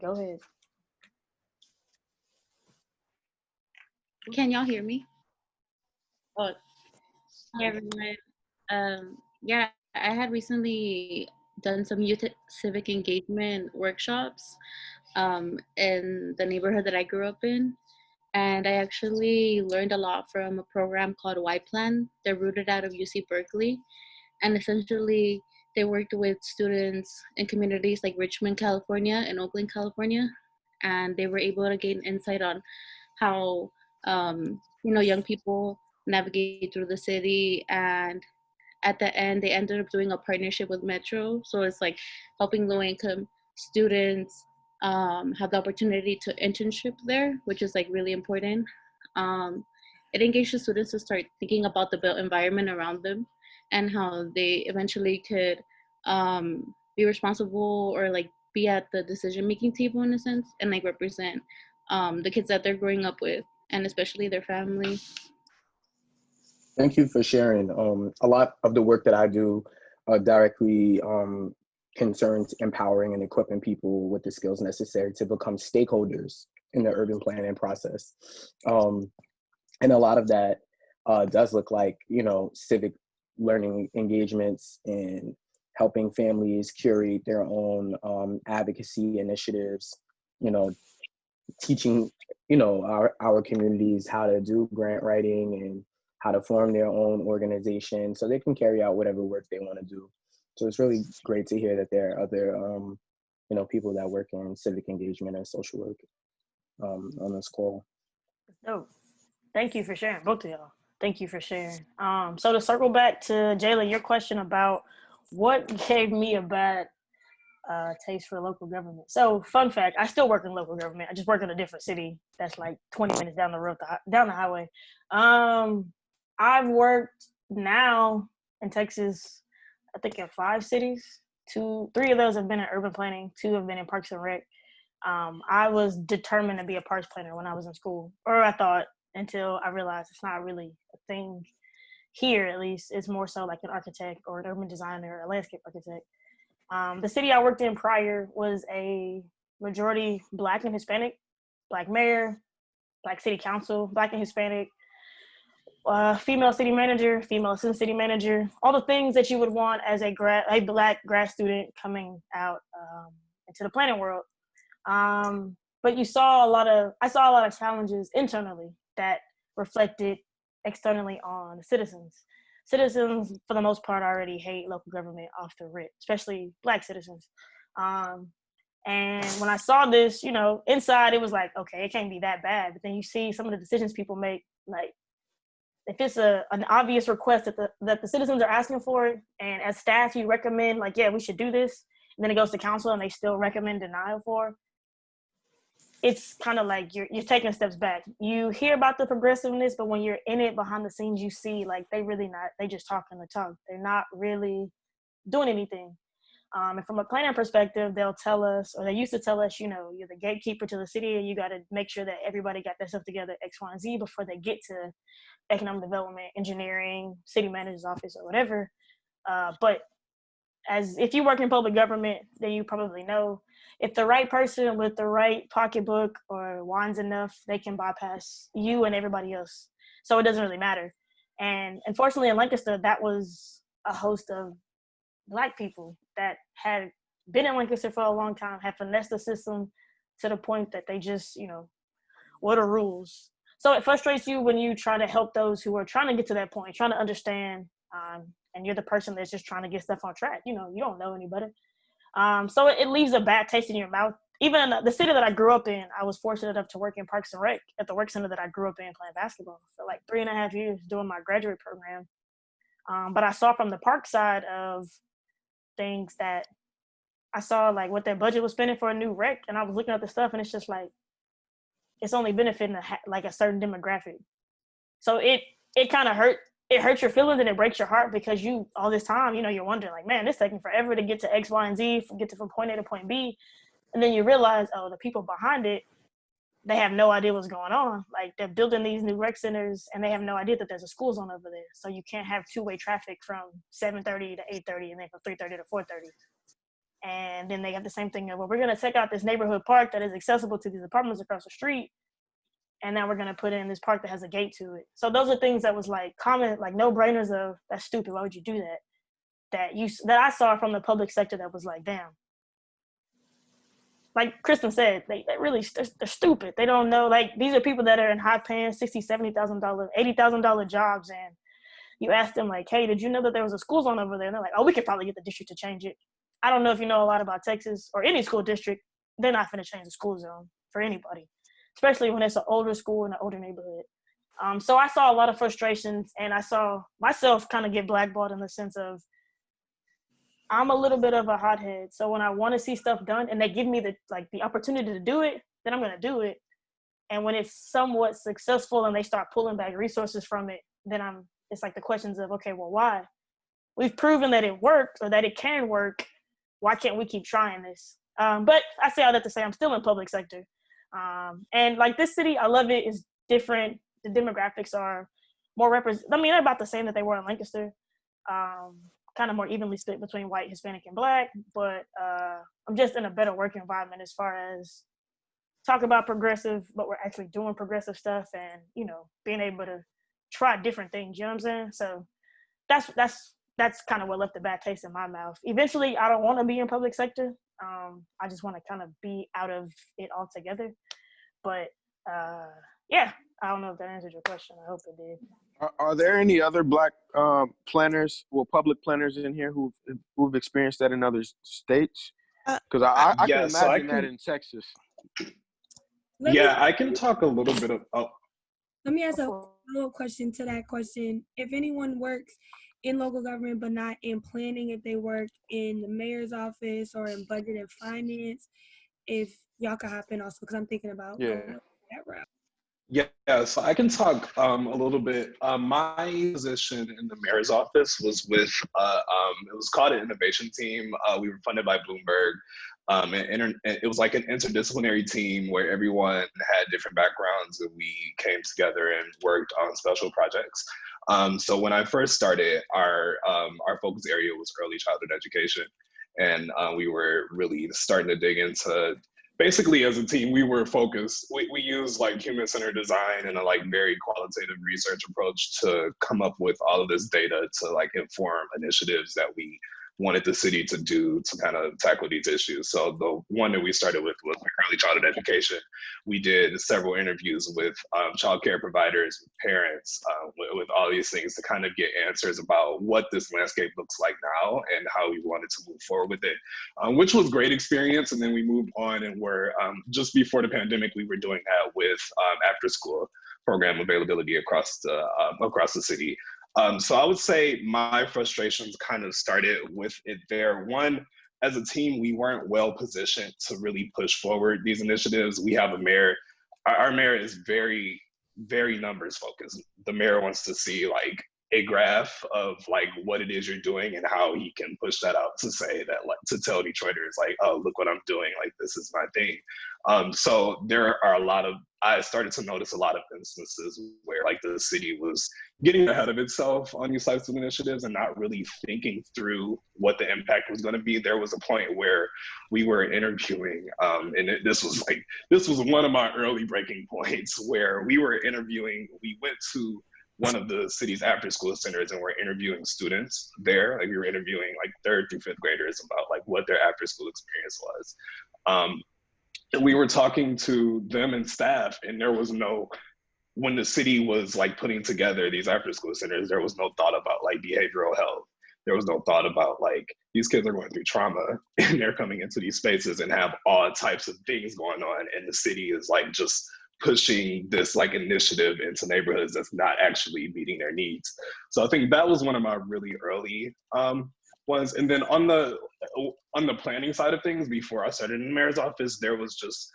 Can y'all hear me? Oh, hi everyone. Yeah, I had recently done some youth civic engagement workshops in the neighborhood that I grew up in. And I actually learned a lot from a program called Y Plan. They're rooted out of UC Berkeley. And essentially, they worked with students in communities like Richmond, California, and Oakland, California. And they were able to gain insight on how, young people navigate through the city. And at the end, they ended up doing a partnership with Metro. So it's like helping low-income students have the opportunity to internship there, which is like really important. It engaged the students to start thinking about the built environment around them and how they eventually could be responsible or like be at the decision-making table in a sense, and like represent the kids that they're growing up with, and especially their family. Thank you for sharing. A lot of the work that I do directly concerns empowering and equipping people with the skills necessary to become stakeholders in the urban planning process. And a lot of that does look like, civic learning engagements and helping families curate their own advocacy initiatives, teaching, our communities how to do grant writing and how to form their own organization so they can carry out whatever work they want to do. So it's really great to hear that there are other, people that work in civic engagement and social work on this call. Oh, thank you for sharing, both of y'all. Thank you for sharing. So to circle back to Jayla, your question about what gave me a bad taste for local government. So fun fact, I still work in local government. I just work in a different city that's like 20 minutes down the road, down the highway. I've worked now in Texas, I think in 5 cities. 3 of those have been in urban planning, 2 have been in Parks and Rec. I was determined to be a parks planner when I was in school, or I thought, until I realized it's not really a thing here, at least. It's more so like an architect or an urban designer or a landscape architect. The city I worked in prior was a majority Black and Hispanic, Black mayor, Black city council, Black and Hispanic, female city manager, female assistant city manager, all the things that you would want as a Black grad student coming out into the planning world. But I saw a lot of challenges internally that reflected externally on the citizens. Citizens, for the most part, already hate local government off the rip, especially Black citizens. And when I saw this, inside it was like, okay, it can't be that bad. But then you see some of the decisions people make, like if it's an obvious request that the citizens are asking for, and as staff you recommend, like, yeah, we should do this, and then it goes to council and they still recommend denial for, it's kind of like you're taking steps back. You hear about the progressiveness, but when you're in it behind the scenes, you see like they just talking the talk. They're not really doing anything. And from a planning perspective, they'll tell us, or they used to tell us, you're the gatekeeper to the city, and you got to make sure that everybody got their stuff together, X, Y, and Z, before they get to economic development, engineering, city manager's office, or whatever. But as if you work in public government, then you probably know if the right person with the right pocketbook or wines enough, they can bypass you and everybody else. So it doesn't really matter. And unfortunately in Lancaster, that was a host of Black people that had been in Lancaster for a long time, had finessed the system to the point that they just, what are rules? So it frustrates you when you try to help those who are trying to get to that point, trying to understand, and you're the person that's just trying to get stuff on track. You don't know any better. So it leaves a bad taste in your mouth. Even in the city that I grew up in, I was fortunate enough to work in Parks and Rec at the work center that I grew up in playing basketball for like 3.5 years doing my graduate program. But I saw from the park side of things that I saw like what their budget was spending for a new rec, and I was looking at the stuff, and it's just like it's only benefiting like a certain demographic. So it kind of hurts your feelings and it breaks your heart because you all this time, you're wondering like, man, it's taking forever to get to X, Y, and Z, get to from point A to point B. And then you realize, oh, the people behind it, they have no idea what's going on. Like they're building these new rec centers and they have no idea that there's a school zone over there. So you can't have two-way traffic from 7:30 to 8:30 and then from 3:30 to 4:30. And then they have the same thing of, well, we're going to check out this neighborhood park that is accessible to these apartments across the street. And now we're going to put in this park that has a gate to it. So those are things that was like common, like no brainers of that's stupid. Why would you do that? That I saw from the public sector that was like, damn. Like Kristen said, they're stupid. They don't know, like these are people that are in high paying $60,000, $70,000, $80,000 jobs. And you ask them like, hey, did you know that there was a school zone over there? And they're like, oh, we could probably get the district to change it. I don't know if you know a lot about Texas or any school district. They're not going to change the school zone for anybody, especially when it's an older school in an older neighborhood. So I saw a lot of frustrations, and I saw myself kind of get blackballed in the sense of I'm a little bit of a hothead. So when I want to see stuff done and they give me the opportunity to do it, then I'm going to do it. And when it's somewhat successful and they start pulling back resources from it, then it's like the questions of, okay, well, why? We've proven that it works or that it can work. Why can't we keep trying this? But I say all that to say I'm still in public sector. And like this city, I love it. It's different. The demographics are more they're about the same that they were in Lancaster. Kind of more evenly split between white, Hispanic, and Black. But I'm just in a better work environment as far as talk about progressive, but we're actually doing progressive stuff and, being able to try different things. You know what I'm saying? So that's kind of what left a bad taste in my mouth. Eventually, I don't want to be in public sector. I just want to kind of be out of it altogether. But yeah, I don't know if that answered your question. I hope it did. Are there any other Black planners, public planners in here who've experienced that in other states? Because I can imagine that in Texas. I can talk a little bit of. Oh. Let me ask a follow-up question to that question. If anyone works in local government but not in planning, if they work in the mayor's office or in budget and finance, if y'all could hop in also, because I'm thinking about going that route. Yeah, so I can talk a little bit. My position in the mayor's office was with, it was called an innovation team. We were funded by Bloomberg. It was like an interdisciplinary team where everyone had different backgrounds and we came together and worked on special projects. So when I first started, our focus area was early childhood education. And we were really starting to dig into, basically as a team, we were focused, we used like human-centered design and a like very qualitative research approach to come up with all of this data to like inform initiatives that we wanted the city to do to kind of tackle these issues. So the one that we started with was early childhood education. We did several interviews with childcare providers, with parents, with all these things to kind of get answers about what this landscape looks like now and how we wanted to move forward with it, which was a great experience. And then we moved on and were, just before the pandemic, we were doing that with after school program availability across the city. So I would say my frustrations kind of started with it there. One, as a team, we weren't well positioned to really push forward these initiatives. We have a mayor, our mayor is very, very numbers focused. The mayor wants to see like a graph of like what it is you're doing and how he can push that out to say that, like, to tell Detroiters like, oh, look what I'm doing, like this is my thing. So there are I started to notice a lot of instances where like the city was getting ahead of itself on these types of initiatives and not really thinking through what the impact was going to be. There was a point where we were interviewing, this was one of my early breaking points where we went to one of the city's after school centers and we're interviewing students there. Like we were interviewing like 3rd through 5th graders about like what their after school experience was. And we were talking to them and staff, and there was when the city was like putting together these after school centers, there was no thought about like behavioral health. There was no thought about like these kids are going through trauma and they're coming into these spaces and have all types of things going on. And the city is like just pushing this like initiative into neighborhoods that's not actually meeting their needs. So I think that was one of my really early ones. And then on the planning side of things, before I started in the mayor's office, there was just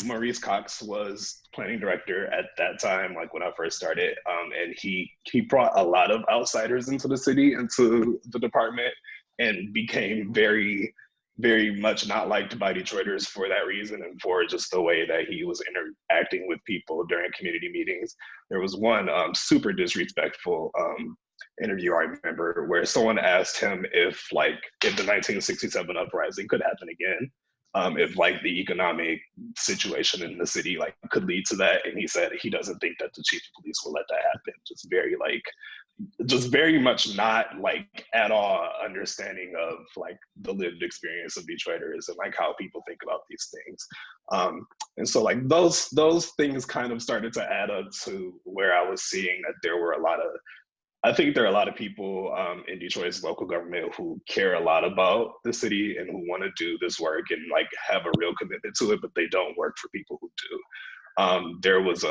Maurice Cox was planning director at that time, like when I first started, and he brought a lot of outsiders into the city, into the department, and became very, very much not liked by Detroiters for that reason and for just the way that he was interacting with people during community meetings. There was one super disrespectful interview I remember where someone asked him if the 1967 uprising could happen again. If like the economic situation in the city like could lead to that, and he said he doesn't think that the chief of police will let that happen. Just very much not like at all understanding of like the lived experience of Detroiters and like how people think about these things. And so like those things kind of started to add up to where I was seeing that there are a lot of people in Detroit's local government who care a lot about the city and who want to do this work and like have a real commitment to it, but they don't work for people who do. There was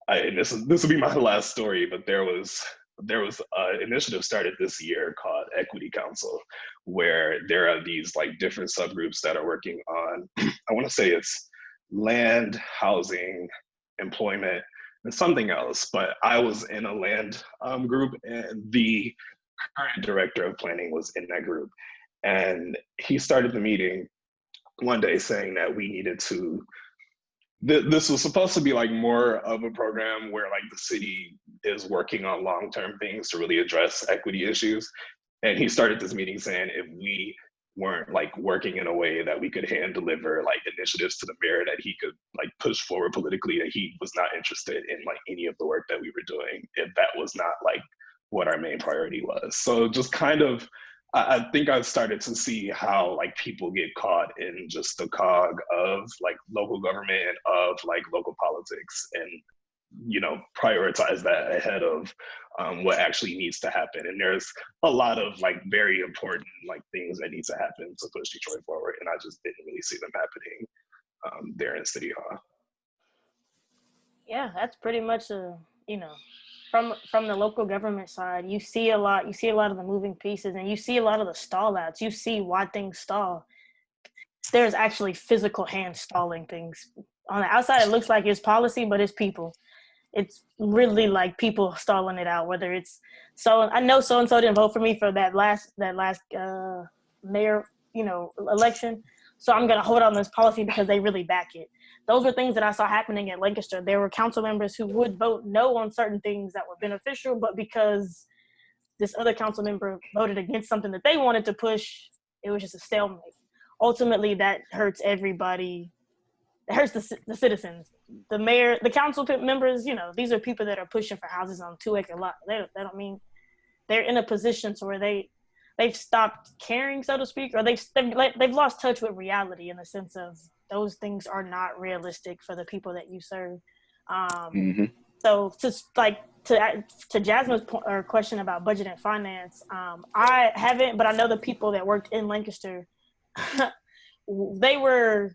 and this will be my last story, but there was an initiative started this year called Equity Council, where there are these like different subgroups that are working on, I want to say it's land, housing, employment, and something else, but I was in a land group, and the current director of planning was in that group. And he started the meeting one day saying that we needed to, this was supposed to be like more of a program where like the city is working on long-term things to really address equity issues. And he started this meeting saying if we weren't like working in a way that we could hand deliver like initiatives to the mayor that he could like push forward politically, that he was not interested in like any of the work that we were doing if that was not like what our main priority was. So just kind of, I think I started to see how like people get caught in just the cog of like local government, of like local politics, and prioritize that ahead of what actually needs to happen. And there's a lot of like very important like things that need to happen to push Detroit forward, and I just didn't really see them happening there in City Hall. Yeah, that's pretty much from the local government side, you see a lot of the moving pieces, and you see a lot of the stall outs. You see why things stall. There's actually physical hand stalling things. On the outside, it looks like it's policy, but it's people. It's really like people stalling it out, whether it's, so I know so-and-so didn't vote for me for that last mayor, election. So I'm going to hold on this policy because they really back it. Those were things that I saw happening at Lancaster. There were council members who would vote no on certain things that were beneficial, but because this other council member voted against something that they wanted to push, it was just a stalemate. Ultimately, that hurts everybody. It hurts the citizens. The mayor, the council members, these are people that are pushing for houses on 2-acre lots. They don't mean they're in a position to where they've stopped caring, so to speak, or they've lost touch with reality in the sense of those things are not realistic for the people that you serve. So to Jasmine's question about budget and finance, I haven't, but I know the people that worked in Lancaster, there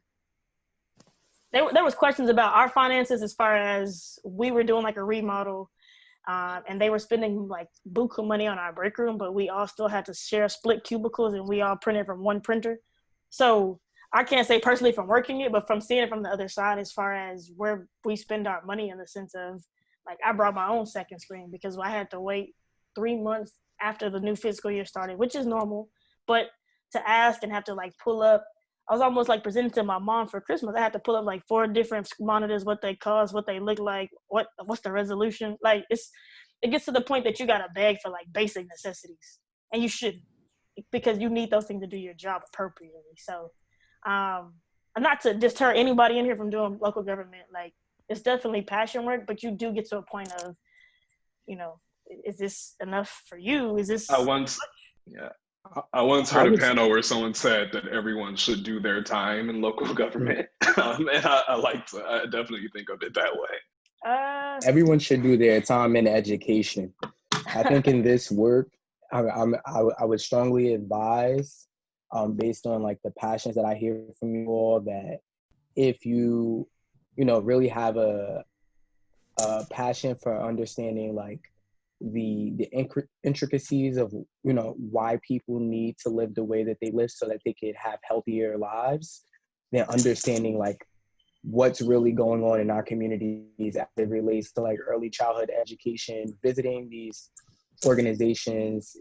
was questions about our finances as far as we were doing like a remodel, and they were spending like buku money on our break room, but we all still had to share split cubicles, and we all printed from one printer. So I can't say personally from working it, but from seeing it from the other side as far as where we spend our money in the sense of Like I brought my own second screen because I had to wait 3 months after the new fiscal year started, which is normal. But to ask and have to like pull up, I was almost like presenting to my mom for Christmas. I had to pull up like 4 different monitors, what they cost, what they look like, what's the resolution. Like it gets to the point that you gotta beg for like basic necessities, and you shouldn't, because you need those things to do your job appropriately. So, not to deter anybody in here from doing local government, like it's definitely passion work, but you do get to a point of, you know, is this enough for you? Is this I once, yeah, I once I heard a would panel where someone said that everyone should do their time in local government, and I definitely think of it that way. everyone should do their time in education. I think in this work, I would strongly advise, based on like the passions that I hear from you all, that if you, really have a passion for understanding like the intricacies of why people need to live the way that they live so that they could have healthier lives, then understanding like what's really going on in our communities as it relates to like early childhood education, visiting these organizations,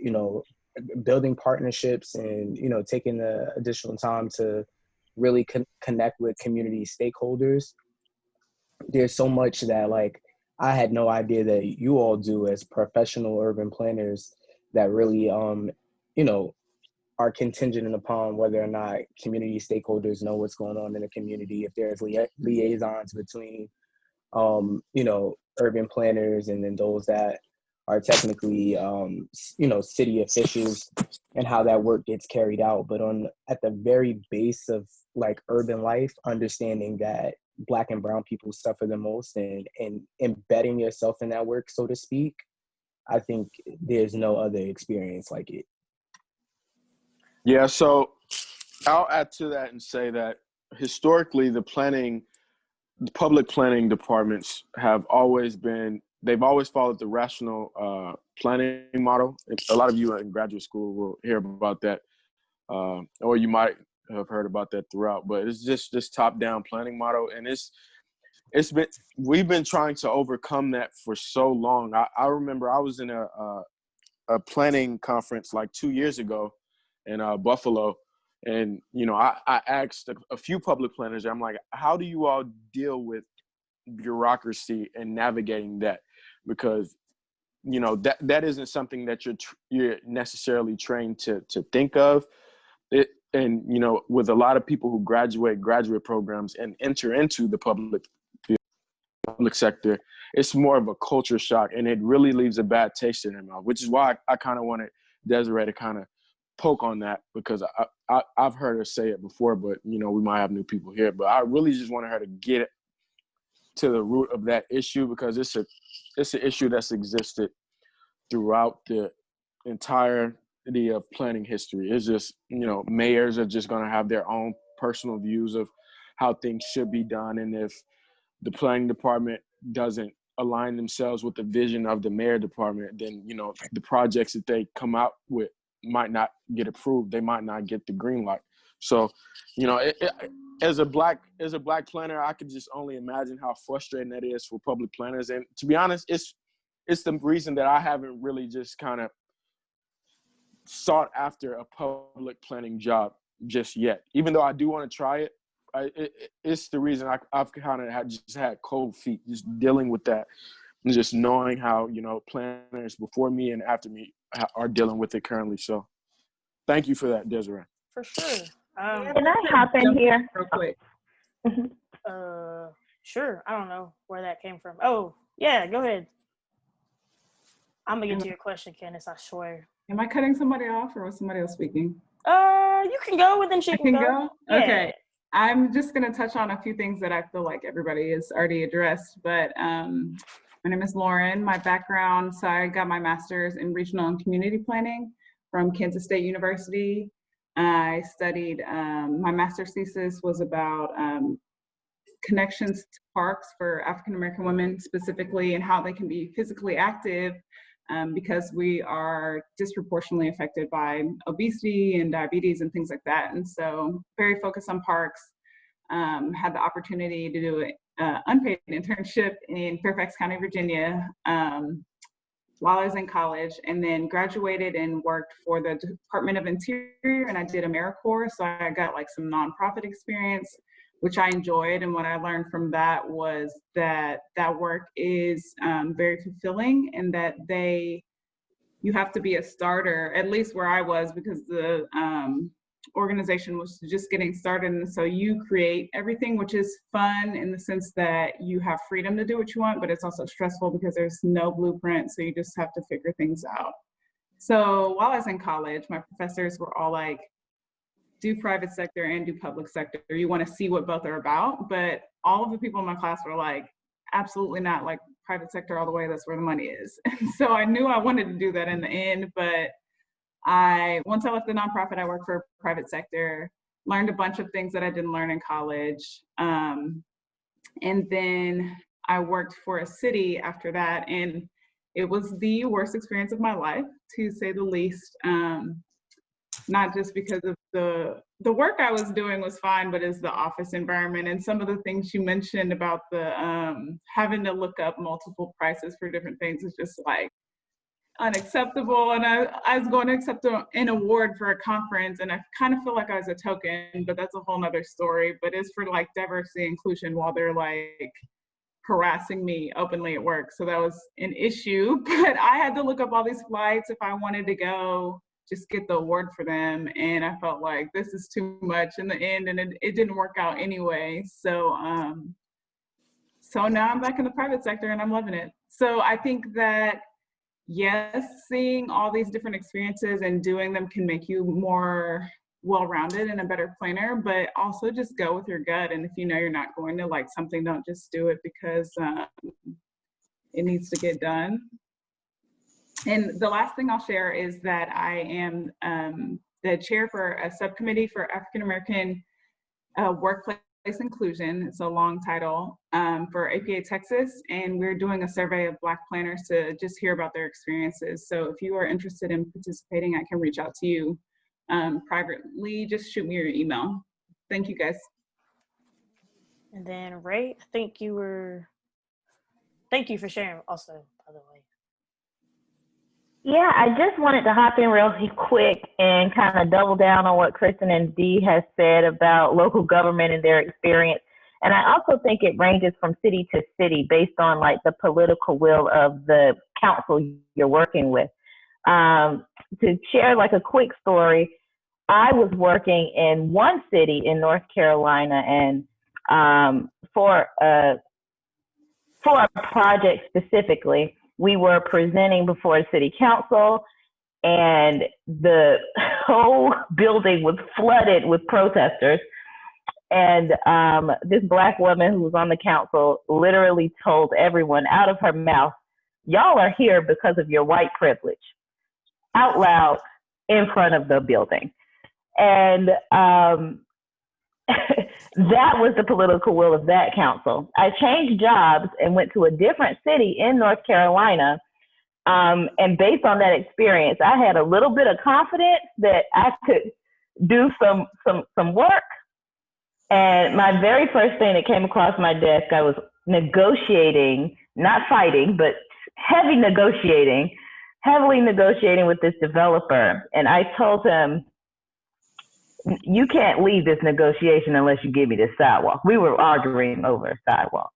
building partnerships, and taking the additional time to really connect with community stakeholders. There's so much that like I had no idea that you all do as professional urban planners that really are contingent upon whether or not community stakeholders know what's going on in the community, if there's liaisons between urban planners and then those that are technically city officials, and how that work gets carried out. But at the very base of like urban life, understanding that Black and brown people suffer the most, and embedding yourself in that work, so to speak, I think there's no other experience like it. Yeah, so I'll add to that and say that historically the public planning departments they've always followed the rational planning model. A lot of you in graduate school will hear about that, or you might have heard about that throughout, but it's just this top-down planning model, and we've been trying to overcome that for so long. I remember I was in a planning conference like 2 years ago in Buffalo, and I asked a few public planners, I'm like, how do you all deal with bureaucracy and navigating that? Because that isn't something that you're necessarily trained to think of it. And with a lot of people who graduate programs and enter into the public sector, it's more of a culture shock, and it really leaves a bad taste in their mouth, which is why I kind of wanted Desiree to kind of poke on that, because I've heard her say it before, but we might have new people here. But I really just wanted her to get to the root of that issue, because it's an issue that's existed throughout the entirety of planning history. It's just mayors are just going to have their own personal views of how things should be done, and if the planning department doesn't align themselves with the vision of the mayor department, then the projects that they come out with might not get approved. They might not get the green light. So, as a black planner, I could just only imagine how frustrating that is for public planners. And to be honest, it's the reason that I haven't really just kind of sought after a public planning job just yet. Even though I do want to try it, it's the reason I've kind of just had cold feet, just dealing with that, and just knowing how planners before me and after me are dealing with it currently. So thank you for that, Desiree. For sure. Can I hop in here real quick? Sure. I don't know where that came from. Oh, yeah, go ahead. I'm gonna get to your question, Candace, I swear. Am I cutting somebody off, or was somebody else speaking? You can go, and then she can go. Yeah. Okay. I'm just gonna touch on a few things that I feel like everybody has already addressed, but my name is Lauren. My background, so I got my master's in regional and community planning from Kansas State University. I studied, my master's thesis was about connections to parks for African American women specifically, and how they can be physically active because we are disproportionately affected by obesity and diabetes and things like that. And so very focused on parks. Had the opportunity to do unpaid internship in Fairfax County, Virginia, while I was in college, and then graduated and worked for the Department of Interior, and I did AmeriCorps, so I got like some nonprofit experience, which I enjoyed. And what I learned from that was that work is very fulfilling, and that you have to be a starter, at least where I was, because the organization was just getting started. And so you create everything, which is fun in the sense that you have freedom to do what you want, but it's also stressful because there's no blueprint. So you just have to figure things out. So while I was in college, my professors were all like, do private sector and do public sector. You want to see what both are about. But all of the people in my class were like, absolutely not, like private sector all the way, that's where the money is. And so I knew I wanted to do that in the end, but once I left the nonprofit, I worked for private sector, learned a bunch of things that I didn't learn in college. And then I worked for a city after that, and it was the worst experience of my life, to say the least. Not just because of the work I was doing was fine, but it's the office environment and some of the things you mentioned about the having to look up multiple prices for different things is just like unacceptable. And I was going to accept an award for a conference, and I kind of feel like I was a token, but that's a whole nother story. But it's for like diversity and inclusion while they're like harassing me openly at work. So that was an issue, but I had to look up all these flights if I wanted to go just get the award for them. And I felt like this is too much in the end, and it didn't work out anyway. So, so now I'm back in the private sector and I'm loving it. So I think that, yes, seeing all these different experiences and doing them can make you more well-rounded and a better planner, but also just go with your gut. And if you know you're not going to like something, don't just do it because it needs to get done. And the last thing I'll share is that I am the chair for a subcommittee for African American workplace inclusion. It's a long title for APA Texas, and we're doing a survey of Black planners to just hear about their experiences. So if you are interested in participating, I can reach out to you privately. Just shoot me your email. Thank you, guys. And then Ray, thank you for sharing also, by the way. Yeah, I just wanted to hop in really quick and kind of double down on what Kristen and Dee has said about local government and their experience. And I also think it ranges from city to city based on like the political will of the council you're working with. To share like a quick story, I was working in one city in North Carolina, and for a project specifically, we were presenting before the city council, and the whole building was flooded with protesters. And this Black woman who was on the council literally told everyone out of her mouth, "Y'all are here because of your white privilege," out loud in front of the building. And that was the political will of that council. I changed jobs and went to a different city in North Carolina. And based on that experience, I had a little bit of confidence that I could do some work. And my very first thing that came across my desk, I was negotiating, not fighting, but heavily negotiating with this developer. And I told him, "You can't leave this negotiation unless you give me this sidewalk." We were arguing over a sidewalk.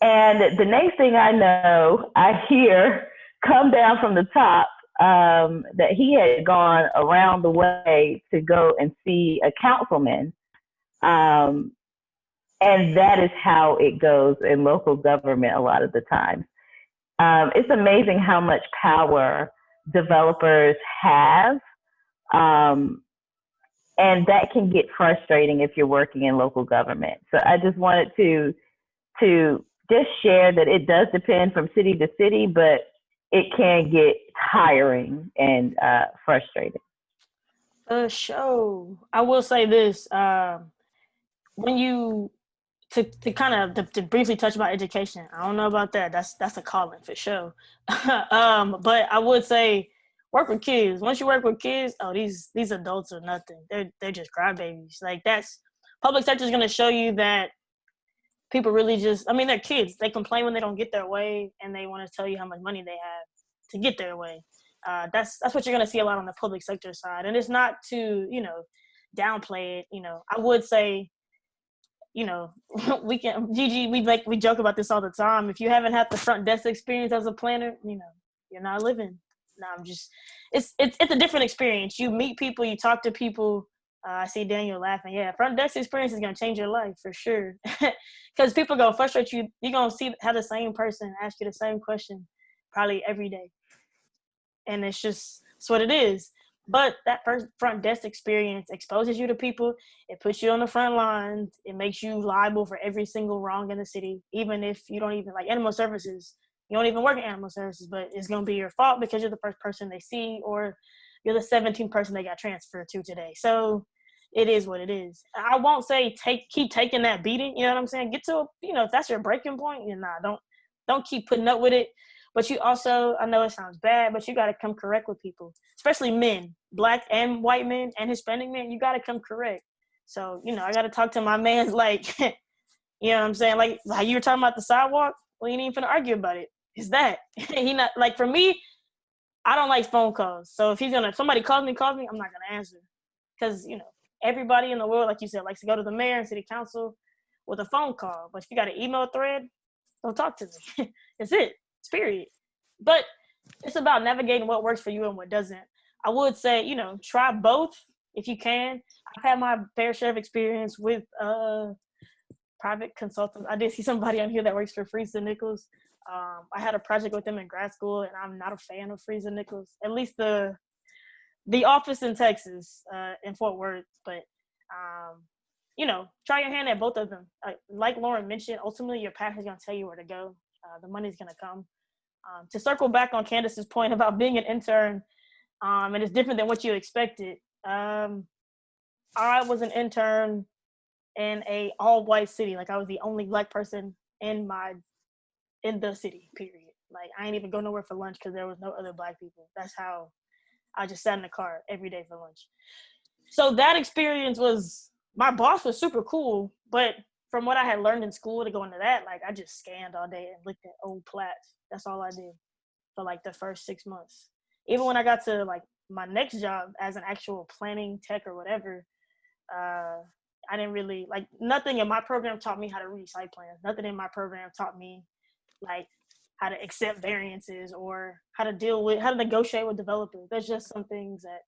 And the next thing I know, I hear come down from the top that he had gone around the way to go and see a councilman. And that is how it goes in local government a lot of the time. It's amazing how much power developers have. And that can get frustrating if you're working in local government. So I just wanted to just share that it does depend from city to city, but it can get tiring and frustrating. Sure. I will say this: when you to briefly touch about education, I don't know about that. That's a calling for sure. But I would say, work with kids. Once you work with kids, oh, these adults are nothing. They're just crybabies. Like, that's public sector is going to show you that people really just, I mean, they're kids. They complain when they don't get their way, and they want to tell you how much money they have to get their way. That's what you're going to see a lot on the public sector side. And it's not to, downplay it. I would say, we can, Gigi, we joke about this all the time. If you haven't had the front desk experience as a planner, you're not living. No, it's a different experience. You meet people, you talk to people. I see Daniel laughing. Yeah, front desk experience is going to change your life for sure. Because people going to frustrate you. You're going to have the same person ask you the same question probably every day. And it's what it is. But that first front desk experience exposes you to people. It puts you on the front lines. It makes you liable for every single wrong in the city, even if you don't even, like animal services. You don't even work in animal services, but it's going to be your fault because you're the first person they see, or you're the 17th person they got transferred to today. So it is what it is. I won't say keep taking that beating. You know what I'm saying? Get to if that's your breaking point, don't keep putting up with it. But you also, I know it sounds bad, but you got to come correct with people, especially men, Black and white men and Hispanic men. You got to come correct. So I got to talk to my man's like, you know what I'm saying? Like how you were talking about the sidewalk. Well, you ain't even finna argue about it. Is that he not like for me? I don't like phone calls. So if somebody calls me, I'm not gonna answer, because everybody in the world, like you said, likes to go to the mayor and city council with a phone call. But if you got an email thread, don't talk to me. It's it. It's period. But it's about navigating what works for you and what doesn't. I would say try both if you can. I've had my fair share of experience with private consultants. I did see somebody on here that works for Freeze and Nichols. I had a project with them in grad school, and I'm not a fan of Freeze and Nichols. At least the office in Texas, in Fort Worth. But try your hand at both of them. Like Lauren mentioned, ultimately your path is gonna tell you where to go. The money's gonna come. To circle back on Candace's point about being an intern, and it's different than what you expected. I was an intern in a all-white city. Like I was the only Black person in the city, period. Like I ain't even go nowhere for lunch because there was no other Black people. That's how I just sat in the car every day for lunch. So that experience my boss was super cool, but from what I had learned in school to go into that, like I just scanned all day and looked at old plats. That's all I did for like the first 6 months. Even when I got to like my next job as an actual planning tech or whatever, I didn't really nothing in my program taught me how to read site plans. Nothing in my program taught me like how to accept variances or how to negotiate with developers. There's just some things that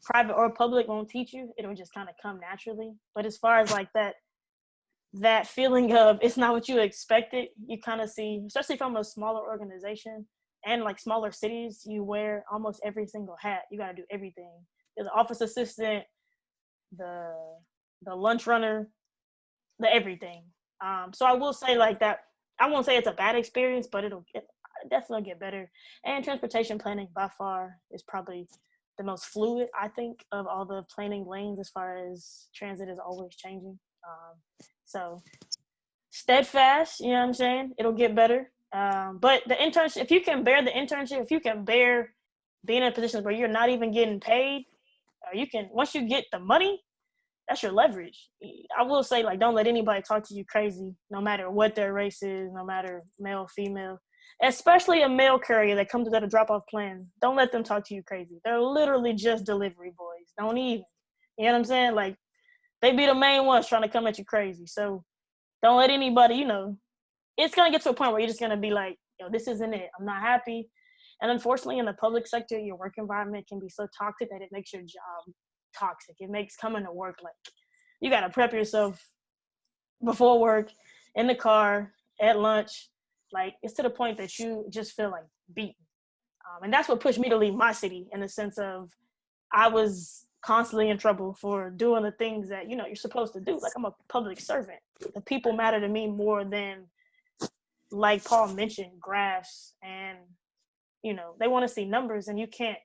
private or public won't teach you. It'll just kind of come naturally. But as far as like that feeling of it's not what you expected, you kind of see, especially from a smaller organization and like smaller cities, you wear almost every single hat. You got to do everything. You're the office assistant, the lunch runner, the everything. So I will say like that. I won't say it's a bad experience, but it'll definitely get better. And transportation planning by far is probably the most fluid, I think, of all the planning lanes as far as transit is always changing. So steadfast, you know what I'm saying? It'll get better. But the internship, if you can bear the internship, if you can bear being in a position where you're not even getting paid, once you get the money, that's your leverage. I will say, like, don't let anybody talk to you crazy, no matter what their race is, no matter male, female, especially a mail courier that comes without a drop-off plan. Don't let them talk to you crazy. They're literally just delivery boys. Don't even. You know what I'm saying? Like, they be the main ones trying to come at you crazy. So don't let anybody, it's going to get to a point where you're just going to be like, this isn't it. I'm not happy. And unfortunately, in the public sector, your work environment can be so toxic that it makes your job toxic. It makes coming to work like you got to prep yourself before work, in the car, at lunch. Like it's to the point that you just feel like beaten. And that's what pushed me to leave my city, in the sense of I was constantly in trouble for doing the things that you're supposed to do. Like I'm a public servant. The people matter to me more than, like Paul mentioned, graphs, and they want to see numbers, and you can't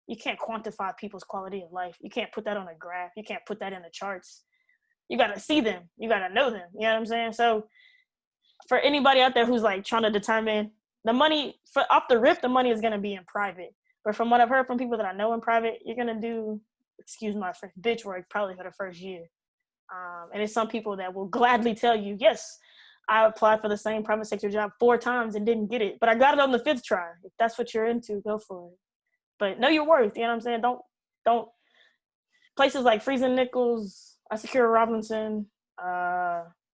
quantify people's quality of life. You can't put that on a graph. You can't put that in the charts. You got to see them. You got to know them. You know what I'm saying? So for anybody out there who's like trying to determine the money, off the rip, the money is going to be in private. But from what I've heard from people that I know in private, you're going to do, excuse my French, bitch work probably for the first year. And it's some people that will gladly tell you, yes, I applied for the same private sector job 4 times and didn't get it, but I got it on the 5th try. If that's what you're into, go for it. But know your worth. You know what I'm saying? Don't. Places like Freezing Nichols, Secure Robinson,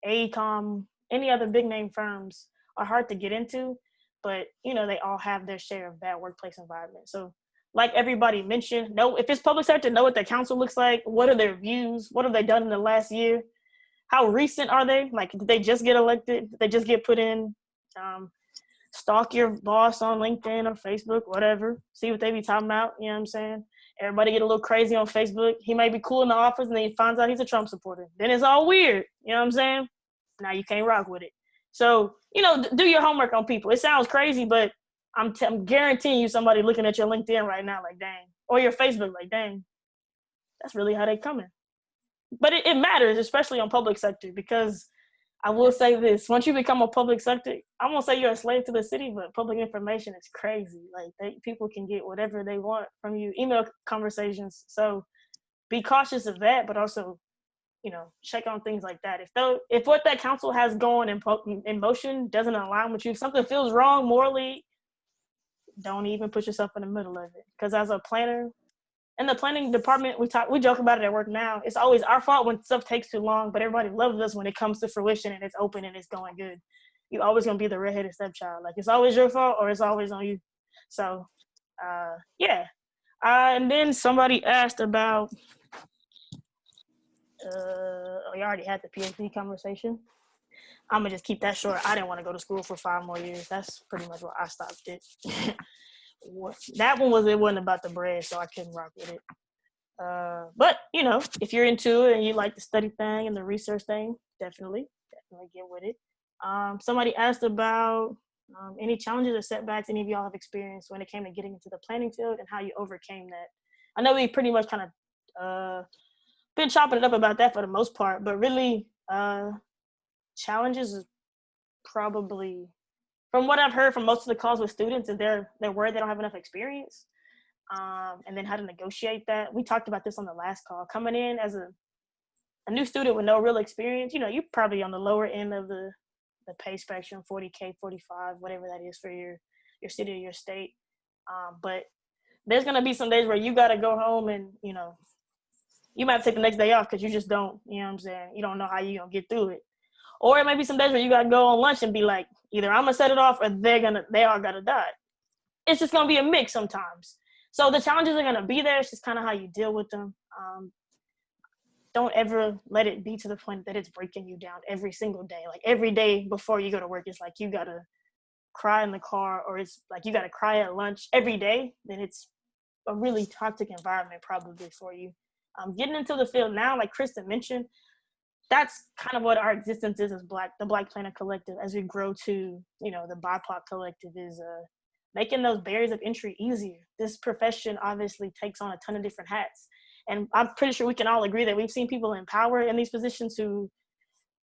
AECOM, any other big name firms are hard to get into, but you know, they all have their share of bad workplace environment. So like everybody mentioned, know if it's public sector, know what their council looks like. What are their views? What have they done in the last year? How recent are they? Like, did they just get elected? Did they just get put in? Stalk your boss on LinkedIn or Facebook, whatever. See what they be talking about. You know what I'm saying? Everybody get a little crazy on Facebook. He may be cool in the office, and then he finds out he's a Trump supporter. Then it's all weird. You know what I'm saying? Now you can't rock with it. So, you know, do your homework on people. It sounds crazy, but I'm guaranteeing you somebody looking at your LinkedIn right now like, dang. Or your Facebook like, dang. That's really how they coming. But it matters, especially on public sector, because I will say this: once you become a public sector, I won't say you're a slave to the city, but public information is crazy. Like people can get whatever they want from you, email conversations. So be cautious of that, but also, you know, check on things like that. If what that council has going in motion doesn't align with you, if something feels wrong morally, don't even put yourself in the middle of it. Because as a planner, in the planning department, we joke about it at work now. It's always our fault when stuff takes too long, but everybody loves us when it comes to fruition and it's open and it's going good. You're always gonna be the redheaded stepchild. Like, it's always your fault or it's always on you. So, yeah. And then somebody asked about. We already had the PhD conversation. I'm gonna just keep that short. I didn't want to go to school for 5 more years. That's pretty much why I stopped it. That one it wasn't about the bread, so I couldn't rock with it. But you know, if you're into it and you like the study thing and the research thing, definitely get with it. Somebody asked about any challenges or setbacks any of y'all have experienced when it came to getting into the planning field and how you overcame that. I know we pretty much kind of been chopping it up about that for the most part, but really challenges is probably, from what I've heard from most of the calls with students, is they're worried they don't have enough experience. And then how to negotiate that. We talked about this on the last call. Coming in as a new student with no real experience, you know, you're probably on the lower end of the pay spectrum, 40K, 45, whatever that is for your city or your state. But there's going to be some days where you got to go home and, you know, you might take the next day off because you just don't, you know what I'm saying? You don't know how you're going to get through it. Or it might be some days where you got to go on lunch and be like, either I'm going to set it off or they all got to die. It's just going to be a mix sometimes. So the challenges are going to be there. It's just kind of how you deal with them. Don't ever let it be to the point that it's breaking you down every single day. Like every day before you go to work, it's like you got to cry in the car, or it's like you got to cry at lunch every day. Then it's a really toxic environment probably for you. Getting into the field now, like Kristen mentioned, that's kind of what our existence is as the Black Planet Collective. As we grow to, you know, the BIPOC Collective is making those barriers of entry easier. This profession obviously takes on a ton of different hats. And I'm pretty sure we can all agree that we've seen people in power in these positions who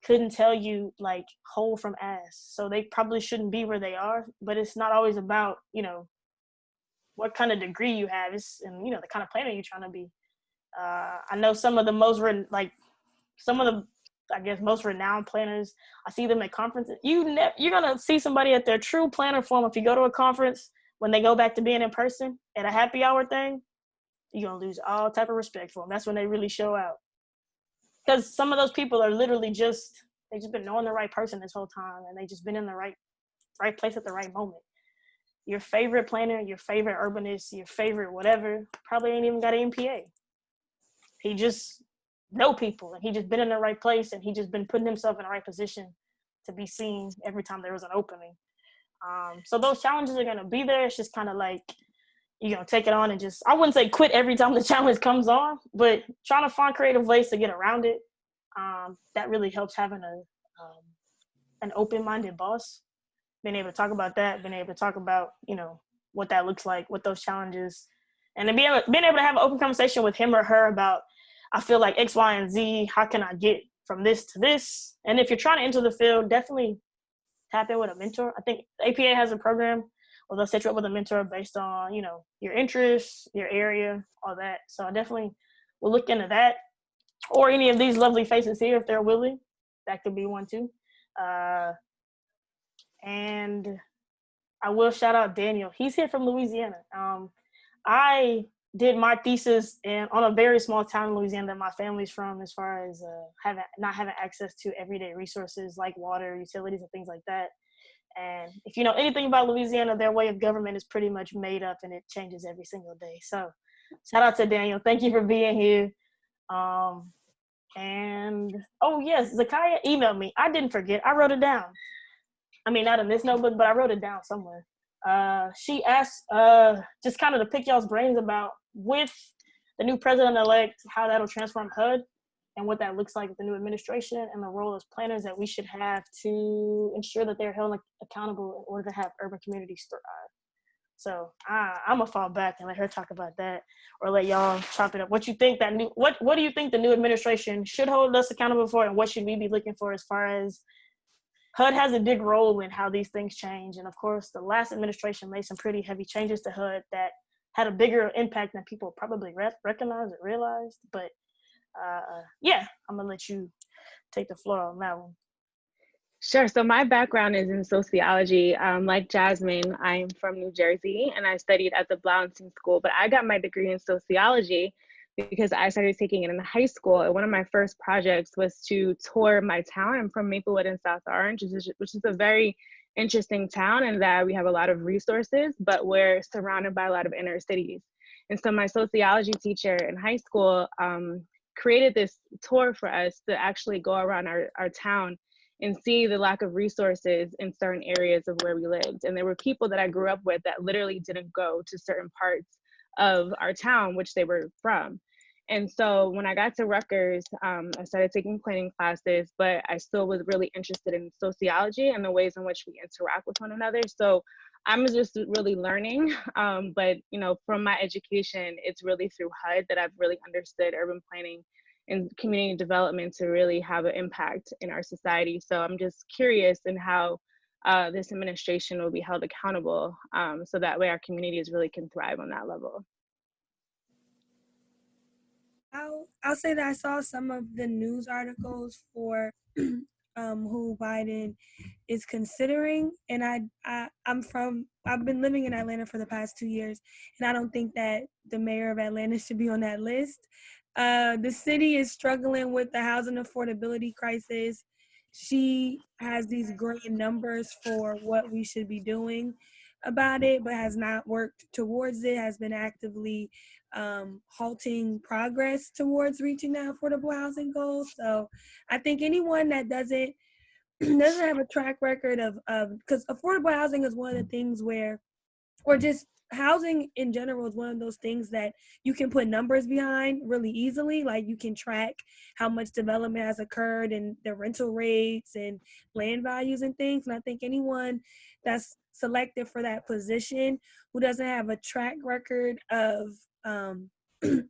couldn't tell you like whole from ass. So they probably shouldn't be where they are, but it's not always about, you know, what kind of degree you have. It's, and, you know, the kind of planner you're trying to be. I know some of the most renowned planners, I see them at conferences. You're going to see somebody at their true planner form. If you go to a conference, when they go back to being in person at a happy hour thing, you're going to lose all type of respect for them. That's when they really show out. Because some of those people are literally they've just been knowing the right person this whole time, and they just been in the right place at the right moment. Your favorite planner, your favorite urbanist, your favorite whatever, probably ain't even got an MPA. He just know people, and he just been in the right place, and he just been putting himself in the right position to be seen every time there was an opening. So those challenges are going to be there. It's just kind of like, you're going to take it on and just, I wouldn't say quit every time the challenge comes on, but trying to find creative ways to get around it. That really helps having an open-minded boss, being able to talk about that, being able to talk about, you know, what that looks like, what those challenges, and then being able to have an open conversation with him or her about, I feel like X, Y, and Z, how can I get from this to this? And if you're trying to enter the field, definitely tap in with a mentor. I think APA has a program where they'll set you up with a mentor based on, you know, your interests, your area, all that. So I definitely will look into that. Or any of these lovely faces here, if they're willing, that could be one too. Uh, and I will shout out Daniel. He's here from Louisiana. I did my thesis on a very small town in Louisiana that my family's from, as far as not having access to everyday resources like water, utilities, and things like that. And if you know anything about Louisiana, their way of government is pretty much made up and it changes every single day. So shout out to Daniel. Thank you for being here. And oh yes, Zakiya emailed me. I didn't forget. I wrote it down. I mean, not in this notebook, but I wrote it down somewhere. She asked just kind of to pick y'all's brains about, with the new president-elect, how that'll transform HUD and what that looks like with the new administration and the role as planners that we should have to ensure that they're held accountable in order to have urban communities thrive. So I'm gonna fall back and let her talk about that, or let y'all chop it up. What you think what do you think the new administration should hold us accountable for, and what should we be looking for as far as HUD has a big role in how these things change? And of course, the last administration made some pretty heavy changes to HUD that had a bigger impact than people probably recognized or realized. But yeah, I'm gonna let you take the floor on that one. Sure. So my background is in sociology. Like Jasmine, I'm from New Jersey and I studied at the Blountstown School, but I got my degree in sociology because I started taking it in high school. And one of my first projects was to tour my town. I'm from Maplewood in South Orange, which is a very interesting town in that we have a lot of resources, but we're surrounded by a lot of inner cities. And so my sociology teacher in high school created this tour for us to actually go around our town and see the lack of resources in certain areas of where we lived. And there were people that I grew up with that literally didn't go to certain parts of our town, which they were from. And so when I got to Rutgers, I started taking planning classes, but I still was really interested in sociology and the ways in which we interact with one another. So I'm just really learning, but from my education, it's really through HUD that I've really understood urban planning and community development to really have an impact in our society. So I'm just curious in how this administration will be held accountable, so that way our communities really can thrive on that level. I'll say that I saw some of the news articles for who Biden is considering, and I've been living in Atlanta for the past 2 years, and I don't think that the mayor of Atlanta should be on that list. The city is struggling with the housing affordability crisis. She has these grand numbers for what we should be doing about it, but has not worked towards it, has been actively halting progress towards reaching that affordable housing goal. So I think anyone that doesn't have a track record of because affordable housing is one of the things where, or just housing in general is one of those things that you can put numbers behind really easily. Like you can track how much development has occurred and the rental rates and land values and things. And I think anyone that's selected for that position who doesn't have a track record of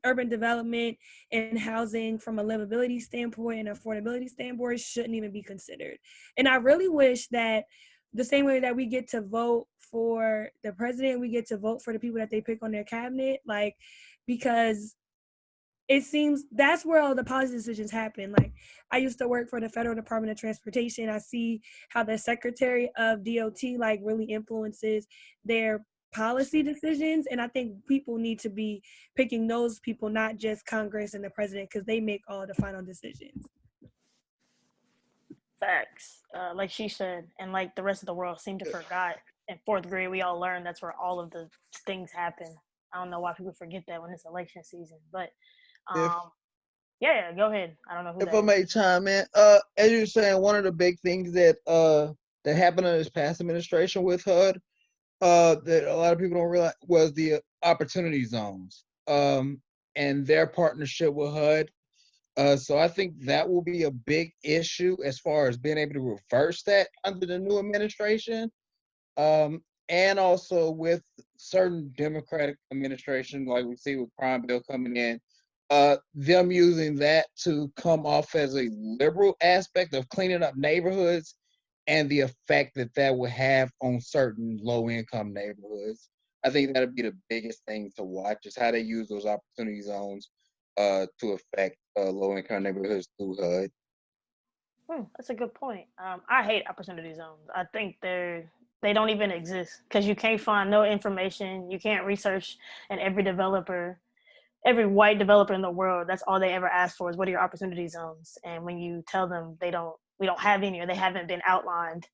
urban development and housing from a livability standpoint and affordability standpoint shouldn't even be considered. And I really wish that the same way that we get to vote for the president, we get to vote for the people that they pick on their cabinet, like, because it seems that's where all the policy decisions happen. Like, I used to work for the Federal Department of Transportation. I see how the Secretary of DOT like really influences their policy decisions, and I think people need to be picking those people, not just Congress and the president, because they make all the final decisions. Facts, like she said, and like the rest of the world seemed to forgot. In fourth grade, we all learned that's where all of the things happen. I don't know why people forget that when it's election season, but yeah, go ahead. I don't know who if I may chime in, as you're saying, one of the big things that that happened in this past administration with HUD, that a lot of people don't realize, was the opportunity zones, and their partnership with HUD. So I think that will be a big issue as far as being able to reverse that under the new administration. And also with certain Democratic administration, like we see with Crime Bill coming in, them using that to come off as a liberal aspect of cleaning up neighborhoods and the effect that that would have on certain low-income neighborhoods. I think that'd be the biggest thing to watch, is how they use those opportunity zones to affect low-income neighborhoods through HUD. That's a good point. I hate opportunity zones. I think they don't even exist because you can't find no information. You can't research, and every white developer in the world, that's all they ever ask for is what are your opportunity zones. And when you tell them we don't have any or they haven't been outlined,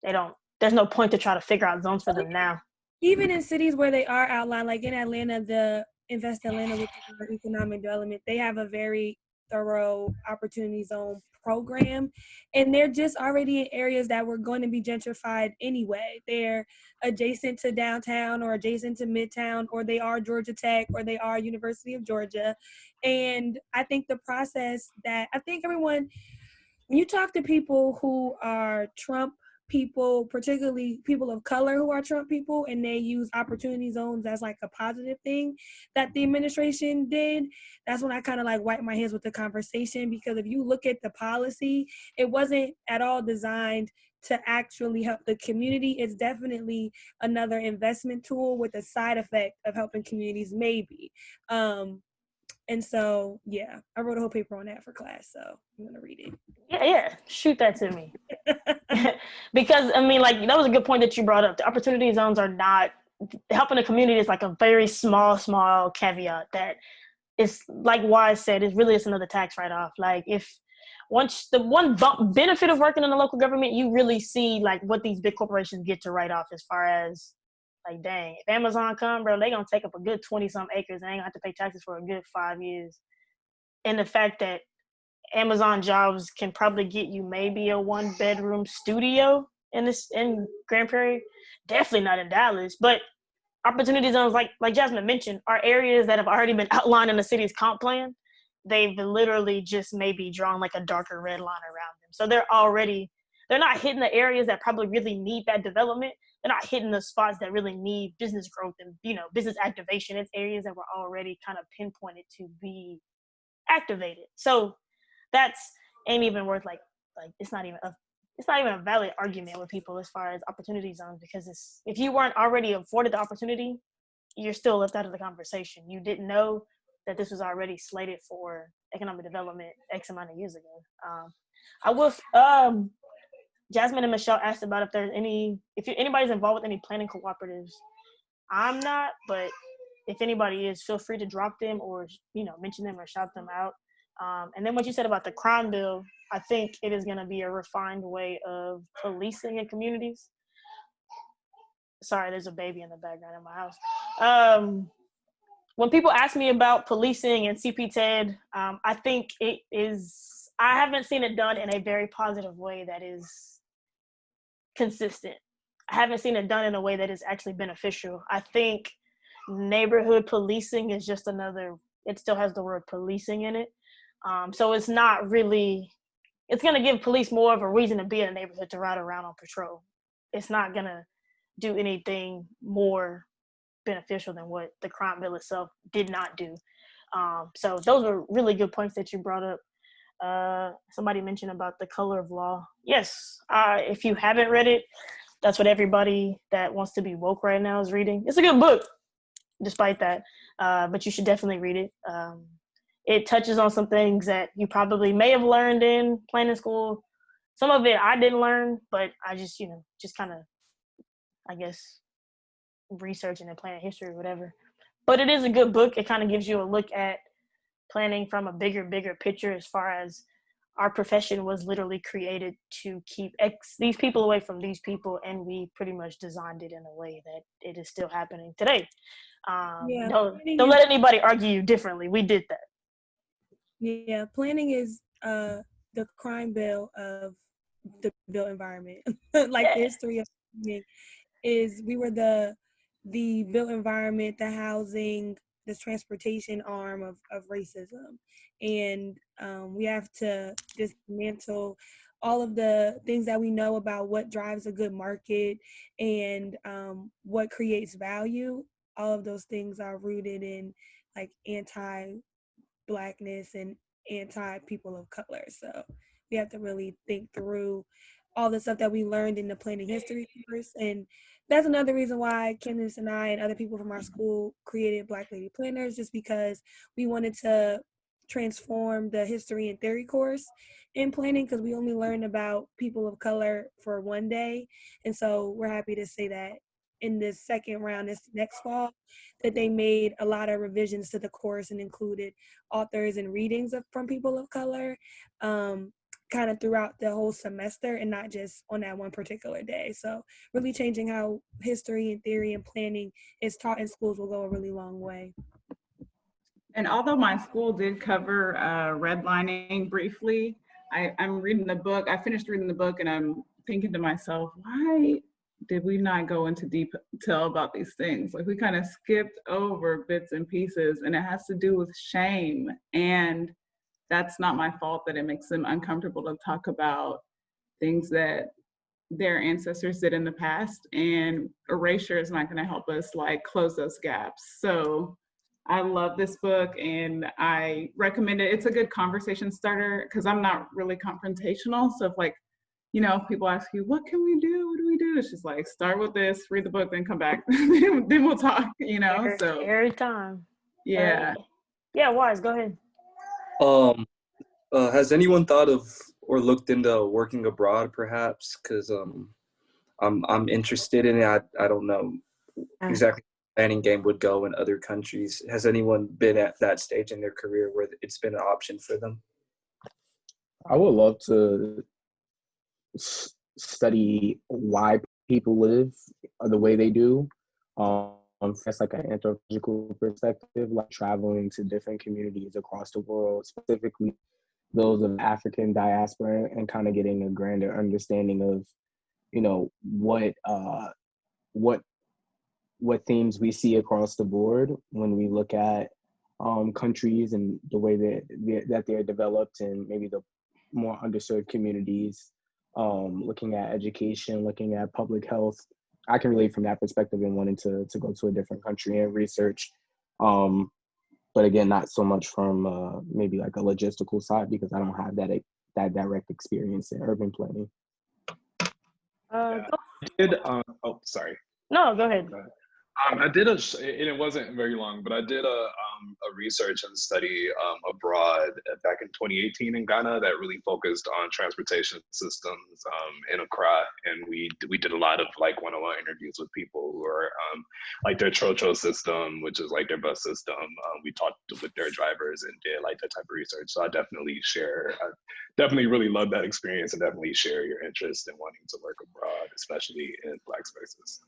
there's no point to try to figure out zones for them now. Even in cities where they are outlined, like in Atlanta, the Invest Atlanta, which is our economic development, they have a very thorough opportunity zone program. And they're just already in areas that were going to be gentrified anyway. They're adjacent to downtown or adjacent to Midtown, or they are Georgia Tech, or they are University of Georgia. And I think the process that I think everyone, when you talk to people who are Trump people, particularly people of color who are Trump people, and they use opportunity zones as like a positive thing that the administration did, that's when I kind of like wipe my hands with the conversation, because if you look at the policy, it wasn't at all designed to actually help the community. It's definitely another investment tool with a side effect of helping communities maybe. And so, yeah, I wrote a whole paper on that for class, so I'm gonna read it. Yeah, shoot that to me. Because I mean, like, that was a good point that you brought up. The opportunity zones are not helping the community. Is like a very small caveat that is, like Wise said, is really just another tax write-off. Like, if once the one benefit of working in the local government, you really see like what these big corporations get to write off as far as, like, dang, if Amazon come, bro, they gonna take up a good 20-some acres and they ain't gonna have to pay taxes for a good 5 years. And the fact that Amazon jobs can probably get you maybe a 1-bedroom studio in Grand Prairie, definitely not in Dallas. But opportunity zones, like Jasmine mentioned, are areas that have already been outlined in the city's comp plan. They've literally just maybe drawn like a darker red line around them. So they're not hitting the areas that probably really need that development. They're not hitting the spots that really need business growth and, business activation. It's areas that were already kind of pinpointed to be activated. So that's ain't even worth like it's not even a valid argument with people as far as opportunity zones, because if you weren't already afforded the opportunity, you're still left out of the conversation. You didn't know that this was already slated for economic development X amount of years ago. I will. Jasmine and Michelle asked about if anybody's involved with any planning cooperatives. I'm not, but if anybody is, feel free to drop them or mention them or shout them out. And then what you said about the crime bill, I think it is going to be a refined way of policing in communities. Sorry, there's a baby in the background in my house. When people ask me about policing and CP-TED, I think I haven't seen it done in a very positive way that is consistent. I haven't seen it done in a way that is actually beneficial. I think neighborhood policing is just it still has the word policing in it. So it's not really, it's going to give police more of a reason to be in a neighborhood to ride around on patrol. It's not going to do anything more beneficial than what the crime bill itself did not do. So those were really good points that you brought up. Somebody mentioned about The Color of Law. Yes, if you haven't read it, that's what everybody that wants to be woke right now is reading. It's a good book, despite that, but you should definitely read it. It touches on some things that you probably may have learned in planning school. Some of it I didn't learn, but I just kind of, I guess, researching and planning history or whatever. But it is a good book. It kind of gives you a look at planning from a bigger picture, as far as our profession was literally created to keep these people away from these people, and we pretty much designed it in a way that it is still happening today. Don't let anybody argue you differently. We did that. Yeah, planning is the crime bill of the built environment. Like the history of planning is, we were the built environment, the housing, the transportation arm of racism. And we have to dismantle all of the things that we know about what drives a good market and what creates value. All of those things are rooted in like anti-Blackness and anti-people of color. So we have to really think through all the stuff that we learned in the planning history course. And that's another reason why Candace and I and other people from our school created Black Lady Planners, just because we wanted to transform the history and theory course in planning, because we only learn about people of color for one day. And so we're happy to say that in this second round, this next fall, that they made a lot of revisions to the course and included authors and readings from people of color, kind of throughout the whole semester and not just on that one particular day. So really changing how history and theory and planning is taught in schools will go a really long way. And although my school did cover redlining briefly, I'm reading the book. I finished reading the book and I'm thinking to myself, why did we not go into detail about these things? Like we kind of skipped over bits and pieces, and it has to do with shame. And that's not my fault that it makes them uncomfortable to talk about things that their ancestors did in the past, and erasure is not going to help us like close those gaps. So I love this book and I recommend it. It's a good conversation starter because I'm not really confrontational. So if like, you know, people ask you, what can we do? What do we do? It's just like, start with this, read the book, then come back. Then we'll talk, you know? So Every time. yeah. Yeah, Wise, go ahead. Has anyone thought of or looked into working abroad perhaps? Because I'm interested in it. I don't know exactly how the planning game would go in other countries. Has anyone been at that stage in their career where it's been an option for them? I would love to study why people live the way they do. That's like an anthropological perspective, like traveling to different communities across the world, specifically those of African diaspora, and kind of getting a grander understanding of, you know, what themes we see across the board when we look at countries and the way that they're developed, and maybe the more underserved communities, looking at education, looking at public health. I can relate from that perspective and wanting to go to a different country and research. But again, not so much from maybe like a logistical side, because I don't have that direct experience in urban planning. I did. Oh, sorry. No, go ahead. I did and it wasn't very long, but I did a research and study abroad back in 2018 in Ghana that really focused on transportation systems in Accra, and we did a lot of like one-on-one interviews with people who are like their Trocho system, which is like their bus system. We talked with their drivers and did like that type of research. So I definitely really love that experience, and definitely share your interest in wanting to work abroad, especially in Black spaces.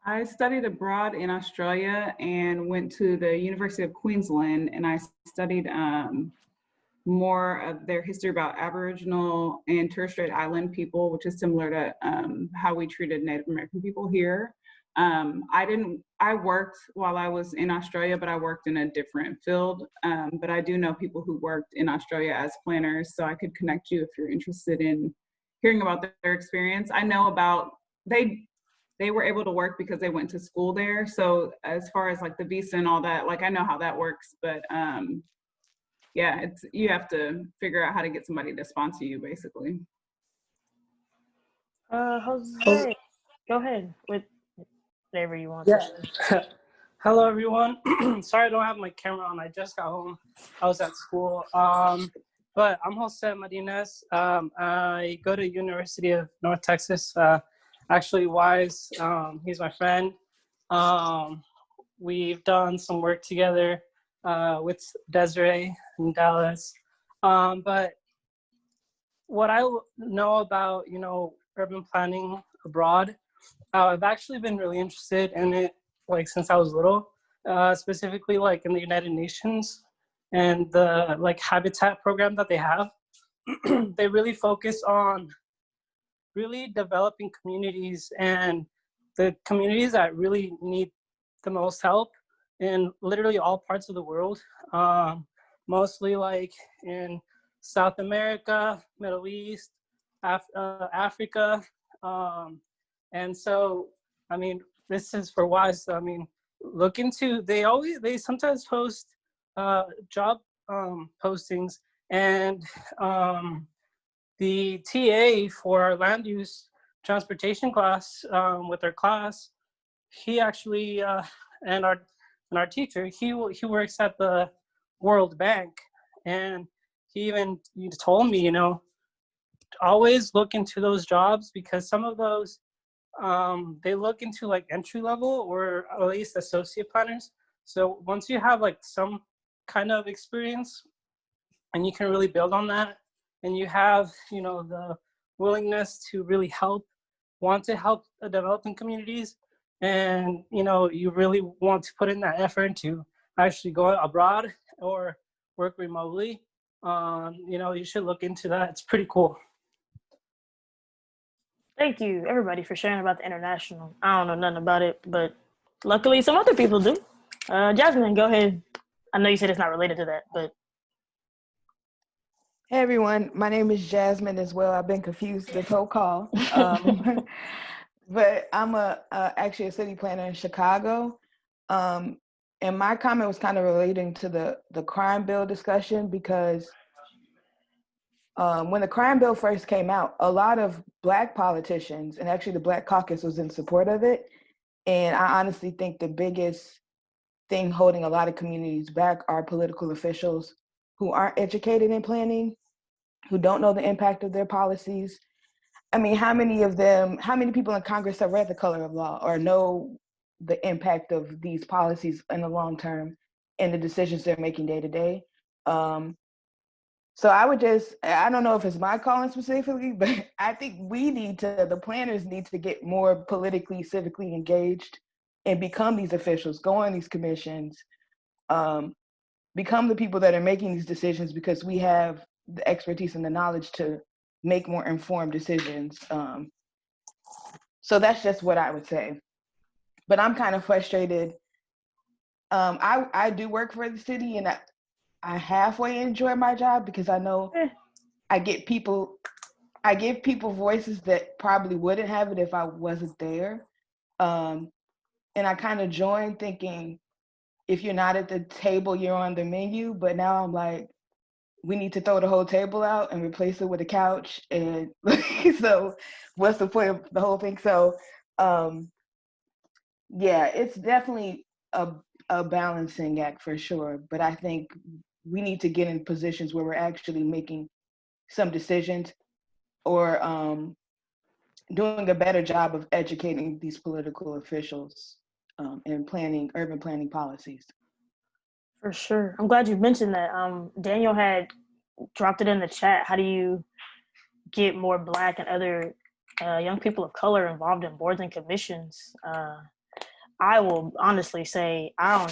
I studied abroad in Australia and went to the University of Queensland, and I studied more of their history about Aboriginal and Torres Strait Island people, which is similar to how we treated Native American people here. I worked while I was in Australia, but I worked in a different field. But I do know people who worked in Australia as planners, so I could connect you if you're interested in hearing about their experience. I know about, they were able to work because they went to school there. So as far as like the visa and all that, like I know how that works, but yeah, you have to figure out how to get somebody to sponsor you basically. Jose, go ahead with whatever you want. Yeah. Hello, everyone. Sorry I don't have my camera on. I just got home. I was at school. But I'm Jose Martinez. I go to University of North Texas. Actually, Wise, he's my friend. We've done some work together with Desiree in Dallas. But what I know about, urban planning abroad, I've actually been really interested in it, like since I was little, specifically like in the United Nations and the like habitat program that they have. They really focus on really developing communities, and the communities that really need the most help in literally all parts of the world, mostly like in South America, Middle East, Africa. And so, I mean, this is for Wise. I mean, look into, they sometimes post job postings, and the TA for our land use transportation class, with our class, he actually, and our teacher, he works at the World Bank, And he told me, always look into those jobs, because some of those, they look into like entry level or at least associate planners. So once you have like some kind of experience and you can really build on that, and you have, the willingness to really want to help the developing communities, and, you really want to put in that effort to actually go abroad or work remotely, you should look into that. It's pretty cool. Thank you, everybody, for sharing about the international. I don't know nothing about it, but luckily some other people do. Jasmine, go ahead. I know you said it's not related to that, but. Hey everyone, my name is Jasmine as well. I've been confused this whole call. But I'm actually a city planner in Chicago. And my comment was kind of relating to the crime bill discussion, because when the crime bill first came out, a lot of Black politicians, and actually the Black Caucus, was in support of it. And I honestly think the biggest thing holding a lot of communities back are political officials who aren't educated in planning, who don't know the impact of their policies. I mean, how many people in Congress have read The Color of Law or know the impact of these policies in the long term and the decisions they're making day to day? So I don't know if it's my calling specifically, but I think the planners need to get more politically, civically engaged and become these officials, go on these commissions, become the people that are making these decisions, because we have the expertise and the knowledge to make more informed decisions. So that's just what I would say. But I'm kind of frustrated. I do work for the city, and I halfway enjoy my job, because I know I give people voices that probably wouldn't have it if I wasn't there. And I kind of joined thinking, if you're not at the table, you're on the menu. But now I'm like, we need to throw the whole table out and replace it with a couch. And so what's the point of the whole thing? So yeah, it's definitely a balancing act for sure. But I think we need to get in positions where we're actually making some decisions, or doing a better job of educating these political officials and urban planning policies. For sure. I'm glad you mentioned that. Daniel had dropped it in the chat. How do you get more Black and other young people of color involved in boards and commissions? I will honestly say I don't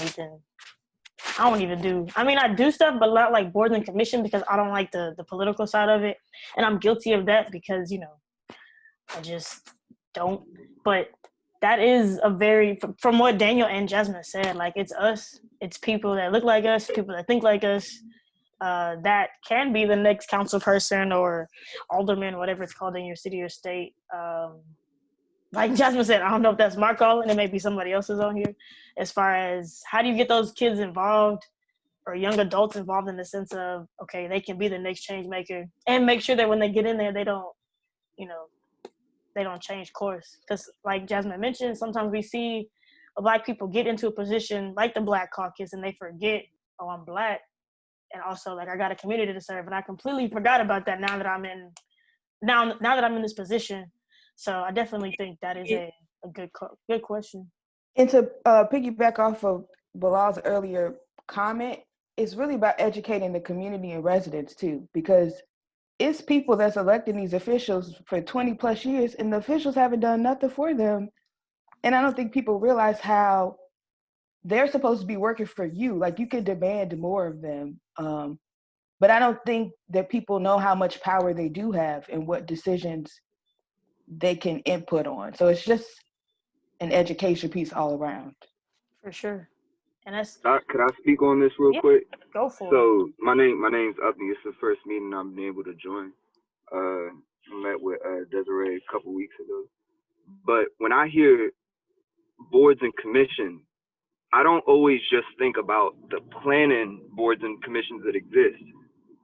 even do. I mean, I do stuff, but not like boards and commission, because I don't like the political side of it, and I'm guilty of that because I just don't. But that is from what Daniel and Jasmine said, like, it's us, it's people that look like us, people that think like us, that can be the next council person or alderman, whatever it's called in your city or state. Like Jasmine said, I don't know if that's my call, and it may be somebody else's on here, as far as how do you get those kids involved or young adults involved, in the sense of, okay, they can be the next change maker, and make sure that when they get in there, they don't change course. Because like Jasmine mentioned, sometimes we see Black people get into a position like the Black Caucus, and they forget, oh, I'm Black, and also, like, I got a community to serve, and I completely forgot about that now that I'm in this position. So I definitely think that is a good question. And to piggyback off of Bilal's earlier comment, it's really about educating the community and residents too, because it's people that's electing these officials for 20 plus years, and the officials haven't done nothing for them. And I don't think people realize how they're supposed to be working for you. Like, you can demand more of them. But I don't think that people know how much power they do have and what decisions they can input on. So it's just an education piece all around. For sure. And that's. Could I speak on this real quick? Go for it. So my name's Upney. It's the first meeting I've been able to join. I met with Desiree a couple weeks ago. But when I hear boards and commissions, I don't always just think about the planning boards and commissions that exist.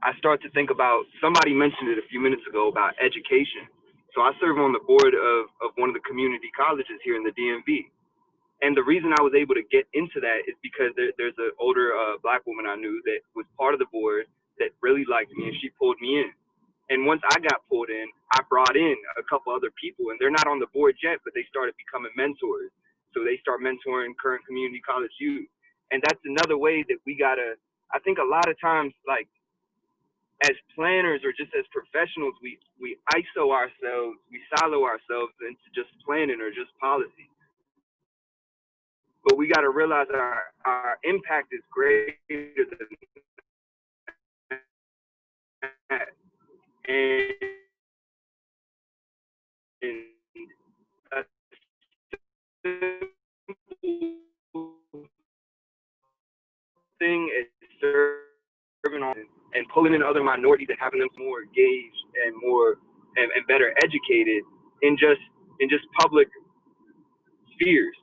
I start to think about, somebody mentioned it a few minutes ago about education. So I serve on the board of one of the community colleges here in the DMV. And the reason I was able to get into that is because there's an older Black woman I knew that was part of the board that really liked me, and she pulled me in. And once I got pulled in, I brought in a couple other people, and they're not on the board yet, but they started becoming mentors. So they start mentoring current community college youth. And that's another way that we gotta, I think a lot of times, like as planners or just as professionals, we ISO ourselves, we silo ourselves into just planning or just policy. But we gotta realize our impact is greater than that. And a thing is serving on and pulling in other minorities and having them more engaged and more and better educated in just public spheres.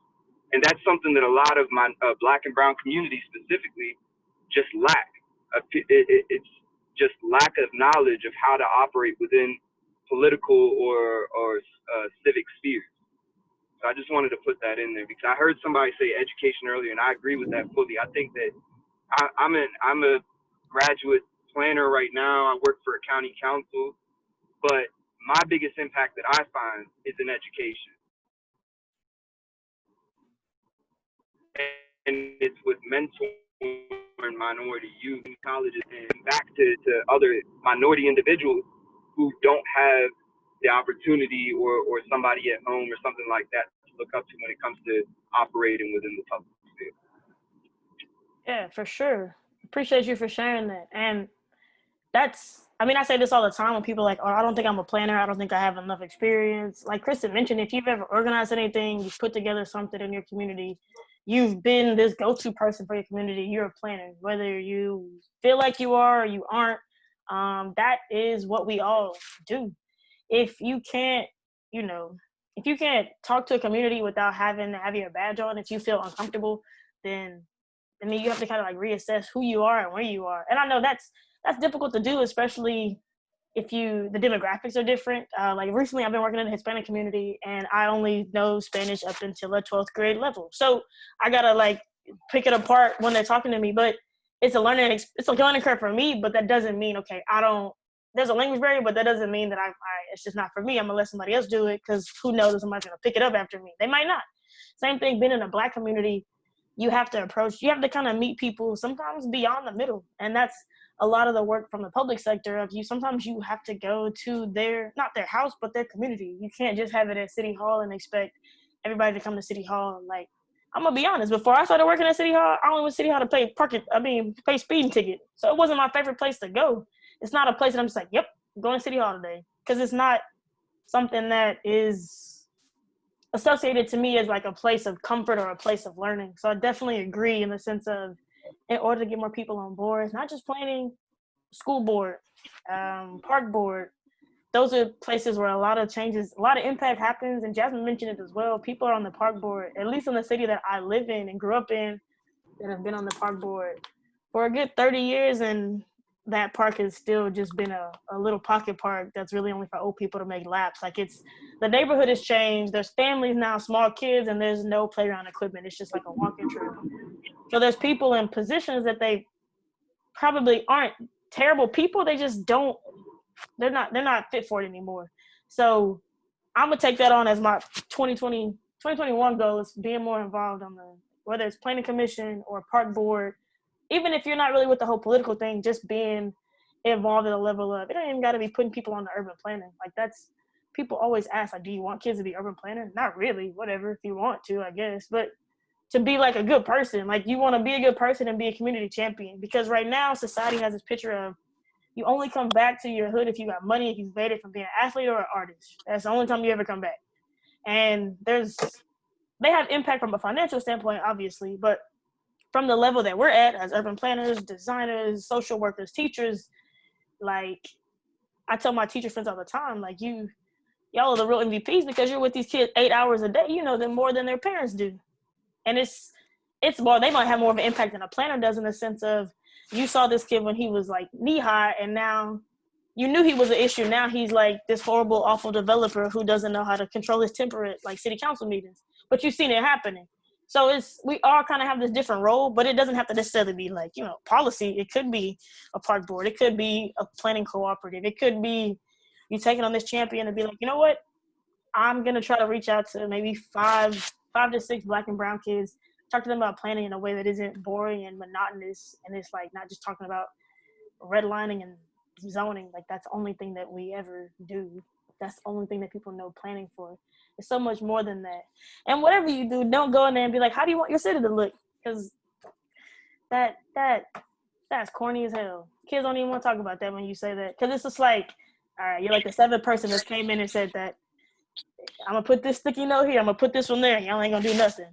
And that's something that a lot of my Black and brown communities specifically just lack. It's just lack of knowledge of how to operate within political or civic spheres. So I just wanted to put that in there because I heard somebody say education earlier, and I agree with that fully. I think that I'm a graduate planner right now. I work for a county council, but my biggest impact that I find is in education, and it's with mentoring minority youth in colleges and back to other minority individuals who don't have the opportunity or somebody at home or something like that to look up to when it comes to operating within the public sphere. Yeah, for sure. Appreciate you for sharing that. And that's, I mean, I say this all the time when people are like, oh, I don't think I'm a planner. I don't think I have enough experience. Like Kristen mentioned, if you've ever organized anything, you've put together something in your community, you've been this go-to person for your community, you're a planner. Whether you feel like you are or you aren't, that is what we all do. If you can't, if you can't talk to a community without having your badge on, if you feel uncomfortable, then I mean, you have to kind of like reassess who you are and where you are. And I know that's difficult to do, especially if the demographics are different. Like recently I've been working in the Hispanic community and I only know Spanish up until a 12th grade level. So I gotta like pick it apart when they're talking to me, but it's a learning curve for me, but that doesn't mean, okay, there's a language barrier, but that doesn't mean that it's just not for me. I'm gonna let somebody else do it because who knows if somebody's gonna pick it up after me. They might not. Same thing being in a Black community, you have to kind of meet people sometimes beyond the middle. And that's a lot of the work from the public sector sometimes you have to go to not their house, but their community. You can't just have it at City Hall and expect everybody to come to City Hall. Like, I'm gonna be honest, before I started working at City Hall, I only went to City Hall to pay speeding ticket. So it wasn't my favorite place to go. It's not a place that I'm just like, yep, I'm going to City Hall today. Because it's not something that is associated to me as like a place of comfort or a place of learning. So I definitely agree in the sense of, in order to get more people on board, not just planning, school board, park board, those are places where a lot of changes, a lot of impact happens. And Jasmine mentioned it as well. People are on the park board, at least in the city that I live in and grew up in, that have been on the park board for a good 30 years. And that park has still just been a little pocket park that's really only for old people to make laps. Like the neighborhood has changed. There's families now, small kids, and there's no playground equipment. It's just like a walking trail. So there's people in positions that they probably aren't terrible people. They just they're not fit for it anymore. So I'm gonna take that on as my 2021 goal is being more involved on whether it's planning commission or park board. Even if you're not really with the whole political thing, just being involved at a level of, it don't even got to be putting people on the urban planning. Like people always ask, like, do you want kids to be urban planner? Not really, whatever, if you want to, I guess. But to be like a good person, like you want to be a good person and be a community champion. Because right now society has this picture of, you only come back to your hood if you got money, if you've made it from being an athlete or an artist. That's the only time you ever come back. And they have impact from a financial standpoint, obviously, but from the level that we're at as urban planners, designers, social workers, teachers, like I tell my teacher friends all the time, like y'all are the real MVPs because you're with these kids 8 hours a day. You know them more than their parents do. And it's more, they might have more of an impact than a planner does in the sense of, you saw this kid when he was like knee high and now you knew he was an issue. Now he's like this horrible, awful developer who doesn't know how to control his temper at like city council meetings, but you've seen it happening. So we all kind of have this different role, but it doesn't have to necessarily be like, policy. It could be a park board. It could be a planning cooperative. It could be you taking on this champion and be like, you know what? I'm going to try to reach out to maybe five to six Black and brown kids, talk to them about planning in a way that isn't boring and monotonous. And it's like not just talking about redlining and zoning. Like that's the only thing that we ever do. That's the only thing that people know planning for. It's so much more than that. And whatever you do, don't go in there and be like, how do you want your city to look? Because that's corny as hell. Kids don't even want to talk about that when you say that. Because it's just like, all right, you're like the seventh person that came in and said that, I'm going to put this sticky note here. I'm going to put this one there. Y'all ain't going to do nothing.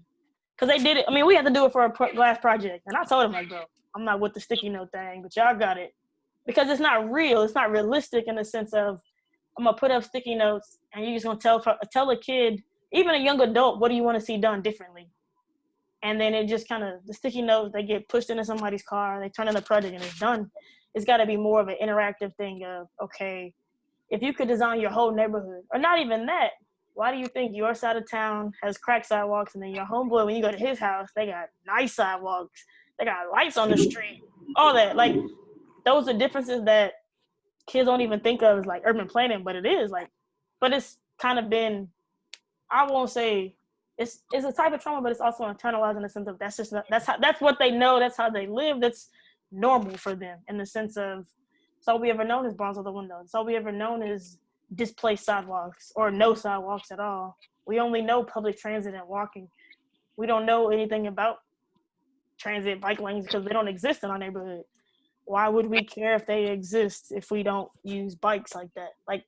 Because they did it. I mean, we had to do it for a glass project. And I told them, like, bro, I'm not with the sticky note thing, but y'all got it. Because it's not real. It's not realistic in the sense of, I'm going to put up sticky notes and you're just going to tell a kid, even a young adult, what do you want to see done differently? And then it just kind of, the sticky notes, they get pushed into somebody's car, they turn in the project and it's done. It's got to be more of an interactive thing of, okay, if you could design your whole neighborhood, or not even that, why do you think your side of town has cracked sidewalks and then your homeboy, when you go to his house, they got nice sidewalks, they got lights on the street, all that. Like, those are differences that kids don't even think of as like urban planning, but it is like, but it's kind of been, I won't say it's a type of trauma, but it's also internalized in the sense of that's what they know, that's how they live, that's normal for them in the sense of, it's all we ever known is bronze on the window. It's all we ever known is displaced sidewalks or no sidewalks at all. We only know public transit and walking. We don't know anything about transit bike lanes because they don't exist in our neighborhood. Why would we care if they exist if we don't use bikes like that? Like,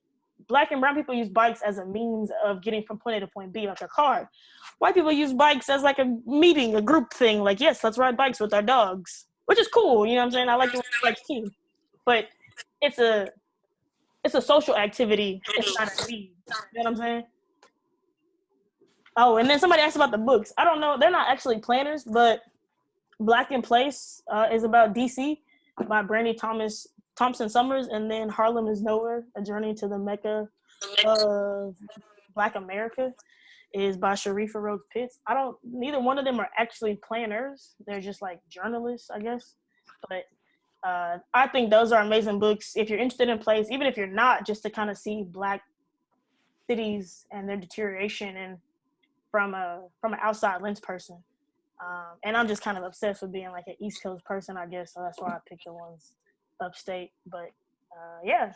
Black and brown people use bikes as a means of getting from point A to point B, like a car. White people use bikes as like a meeting, a group thing. Like, yes, let's ride bikes with our dogs, which is cool. You know what I'm saying? I like to ride bikes too. But it's a social activity. It's not a need. You know what I'm saying? Oh, and then somebody asked about the books. I don't know. They're not actually planners, but Black in Place is about DC by Brandy Thompson Summers, and then Harlem is Nowhere, A Journey to the Mecca of Black America is by Sharifa Rhodes Pitts. Neither one of them are actually planners. They're just like journalists, I guess. But I think those are amazing books if you're interested in place, even if you're not, just to kind of see Black cities and their deterioration and from an outside lens person. And I'm just kind of obsessed with being like an East Coast person, I guess. So that's why I picked the ones upstate. But yeah.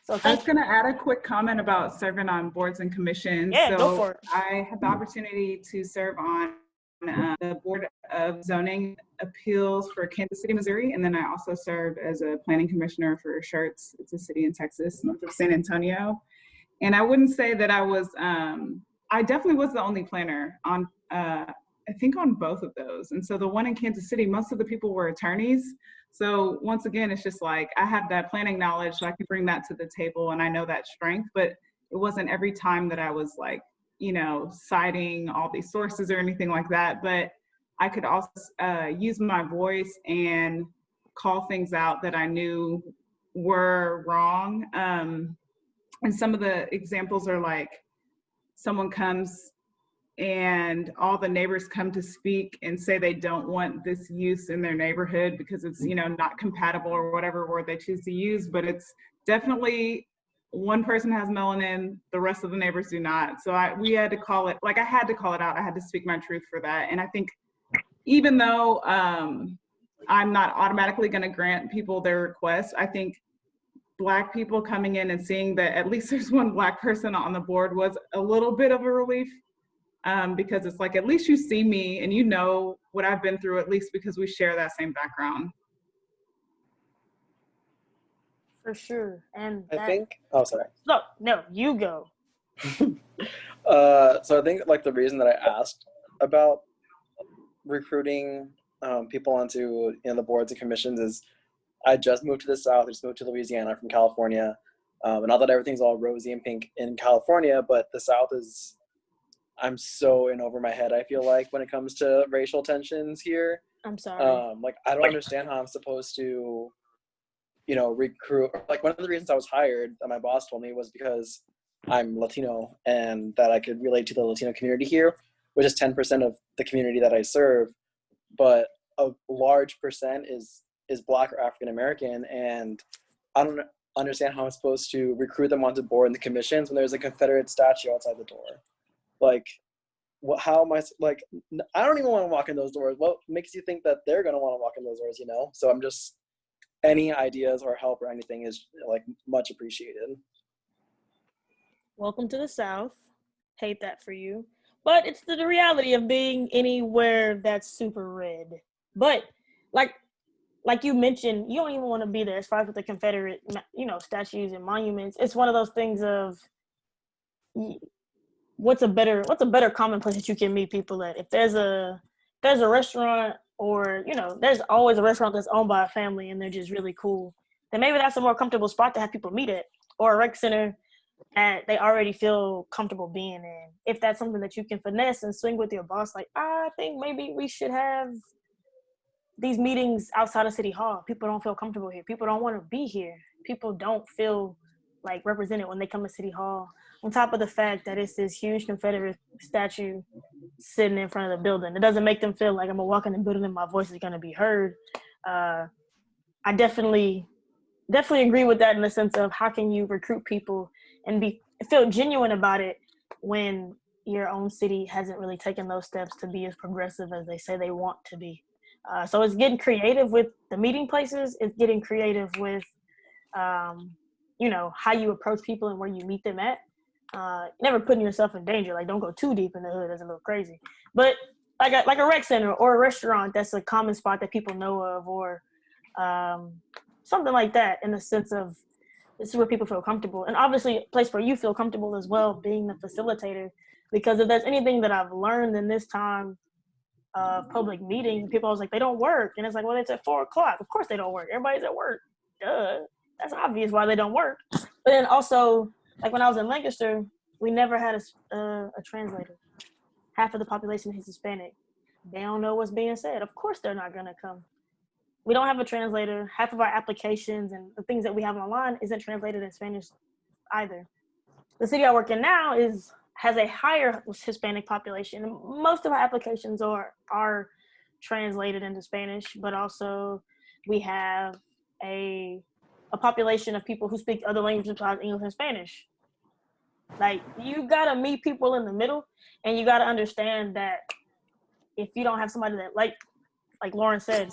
So I was going to add a quick comment about serving on boards and commissions. Yeah, so go for it. I had the opportunity to serve on the Board of Zoning Appeals for Kansas City, Missouri. And then I also served as a planning commissioner for Schertz. It's a city in Texas, north of San Antonio. And I wouldn't say that I was, I definitely was the only planner on, I think on both of those. And so the one in Kansas City, most of the people were attorneys. So once again, it's just like, I have that planning knowledge, so I can bring that to the table and I know that strength, but it wasn't every time that I was like, citing all these sources or anything like that. But I could also use my voice and call things out that I knew were wrong. And some of the examples are like, someone comes and all the neighbors come to speak and say they don't want this use in their neighborhood because it's, not compatible or whatever word they choose to use, but it's definitely one person has melanin, the rest of the neighbors do not. So we had to call it, like I had to call it out. I had to speak my truth for that. And I think even though I'm not automatically going to grant people their requests, I think Black people coming in and seeing that at least there's one Black person on the board was a little bit of a relief. Because it's like, at least you see me and you know what I've been through, at least because we share that same background. For sure. And I think, oh, sorry. No, you go. So I think like the reason that I asked about recruiting people onto the boards and commissions is I just moved to the South. I just moved to Louisiana from California. And not that everything's all rosy and pink in California, but the South is, I'm so in over my head, I feel like, when it comes to racial tensions here. I'm sorry. Like, I don't understand how I'm supposed to, recruit. Like, one of the reasons I was hired, that my boss told me, was because I'm Latino and that I could relate to the Latino community here, which is 10% of the community that I serve, but a large percent is Black or African American, and I don't understand how I'm supposed to recruit them onto board in the commissions when there's a Confederate statue outside the door. Like, how am I, like, I don't even want to walk in those doors. What makes you think that they're going to want to walk in those doors, you know? So I'm just, any ideas or help or anything is like much appreciated. Welcome to the South. Hate that for you. But it's the reality of being anywhere that's super red. But like you mentioned, you don't even want to be there as far as with the Confederate, statues and monuments. It's one of those things of what's a better common place that you can meet people at. If there's a restaurant, or there's always a restaurant that's owned by a family and they're just really cool, then maybe that's a more comfortable spot to have people meet at, or a rec center that they already feel comfortable being in. If that's something that you can finesse and swing with your boss, like, I think maybe we should have these meetings outside of City Hall. People don't feel comfortable here. People don't want to be here. People don't feel like represented when they come to City Hall. On top of the fact that it's this huge Confederate statue sitting in front of the building, it doesn't make them feel like I'm gonna walk in the building and my voice is gonna be heard. I definitely agree with that in the sense of how can you recruit people and feel genuine about it when your own city hasn't really taken those steps to be as progressive as they say they want to be. So it's getting creative with the meeting places. It's getting creative with, how you approach people and where you meet them at. Never putting yourself in danger. Like, don't go too deep in the hood. That's a little crazy. But like a rec center or a restaurant, that's a common spot that people know of, or something like that, in the sense of this is where people feel comfortable. And obviously a place where you feel comfortable as well, being the facilitator. Because if there's anything that I've learned in this time of public meeting, people always like, they don't work. And it's like, well, it's at 4:00. Of course they don't work. Everybody's at work. Duh. That's obvious why they don't work. But then also, like when I was in Lancaster, we never had a translator. Half of the population is Hispanic. They don't know what's being said. Of course they're not gonna come. We don't have a translator. Half of our applications and the things that we have online isn't translated in Spanish either. The city I work in now has a higher Hispanic population. Most of our applications are translated into Spanish, but also we have a population of people who speak other languages besides English and Spanish. Like, you gotta meet people in the middle, and you gotta understand that if you don't have somebody that, like Lauren said,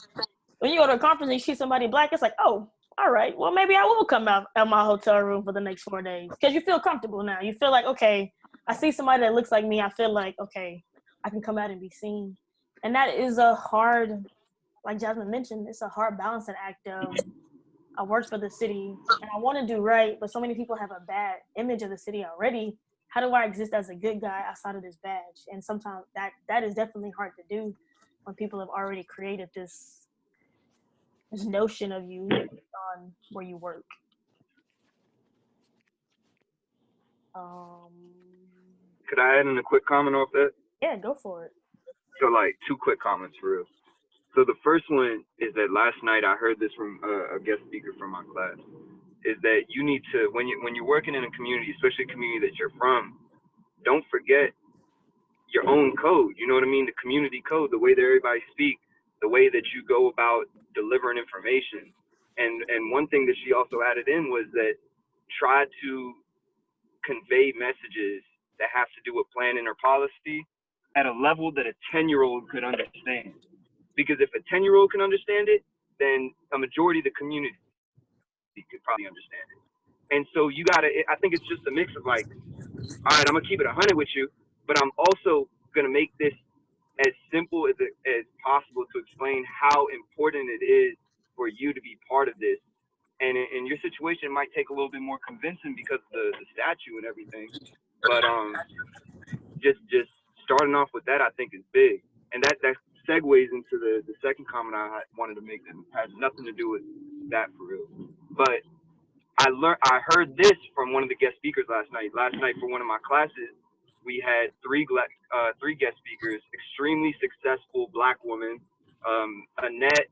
when you go to a conference and you see somebody Black, it's like, oh, all right, well, maybe I will come out of my hotel room for the next 4 days, because you feel comfortable now. You feel like, okay, I see somebody that looks like me. I feel like, okay, I can come out and be seen. And that is a hard, like Jasmine mentioned, it's a hard balancing act of, I work for the city and I want to do right, but so many people have a bad image of the city already. How do I exist as a good guy outside of this badge? And sometimes that is definitely hard to do when people have already created this notion of you on where you work. Could I add in a quick comment off that? Yeah, go for it. So, like, 2 quick comments for real. So the first one is that last night I heard this from a guest speaker from my class, is that you need to, when you're working in a community, especially a community that you're from, don't forget your own code. You know what I mean? The community code, the way that everybody speaks, the way that you go about delivering information. And one thing that she also added in was that try to convey messages that have to do with planning or policy at a level that a 10-year-old could understand. Because if a 10-year-old can understand it, then a majority of the community could probably understand it. And so you gotta, I think it's just a mix of like, all right, I'm gonna keep it 100 with you, but I'm also gonna make this as simple as possible to explain how important it is for you to be part of this. And in your situation, it might take a little bit more convincing because of the statue and everything. But just starting off with that, I think is big. And that segues into the second comment I wanted to make that has nothing to do with that for real. But I heard this from one of the guest speakers last night. Last night for one of my classes, we had three guest speakers, extremely successful Black women. Annette,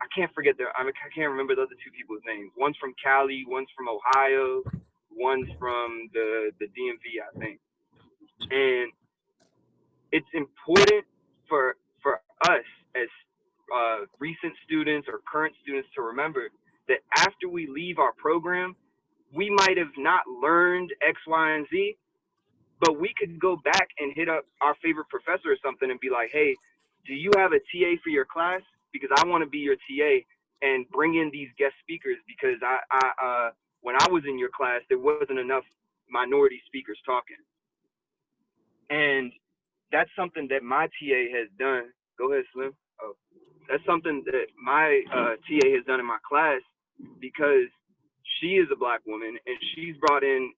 I can't remember the other 2 people's names. One's from Cali, one's from Ohio, one's from the DMV, I think. And it's important for us as recent students or current students to remember that after we leave our program, we might have not learned X, Y, and Z, but we could go back and hit up our favorite professor or something and be like, hey, do you have a TA for your class? Because I want to be your TA and bring in these guest speakers, because I when I was in your class, there wasn't enough minority speakers talking. And that's something that my TA has done. Go ahead, Slim. Oh, that's something that my TA has done in my class, because she is a Black woman and she's brought in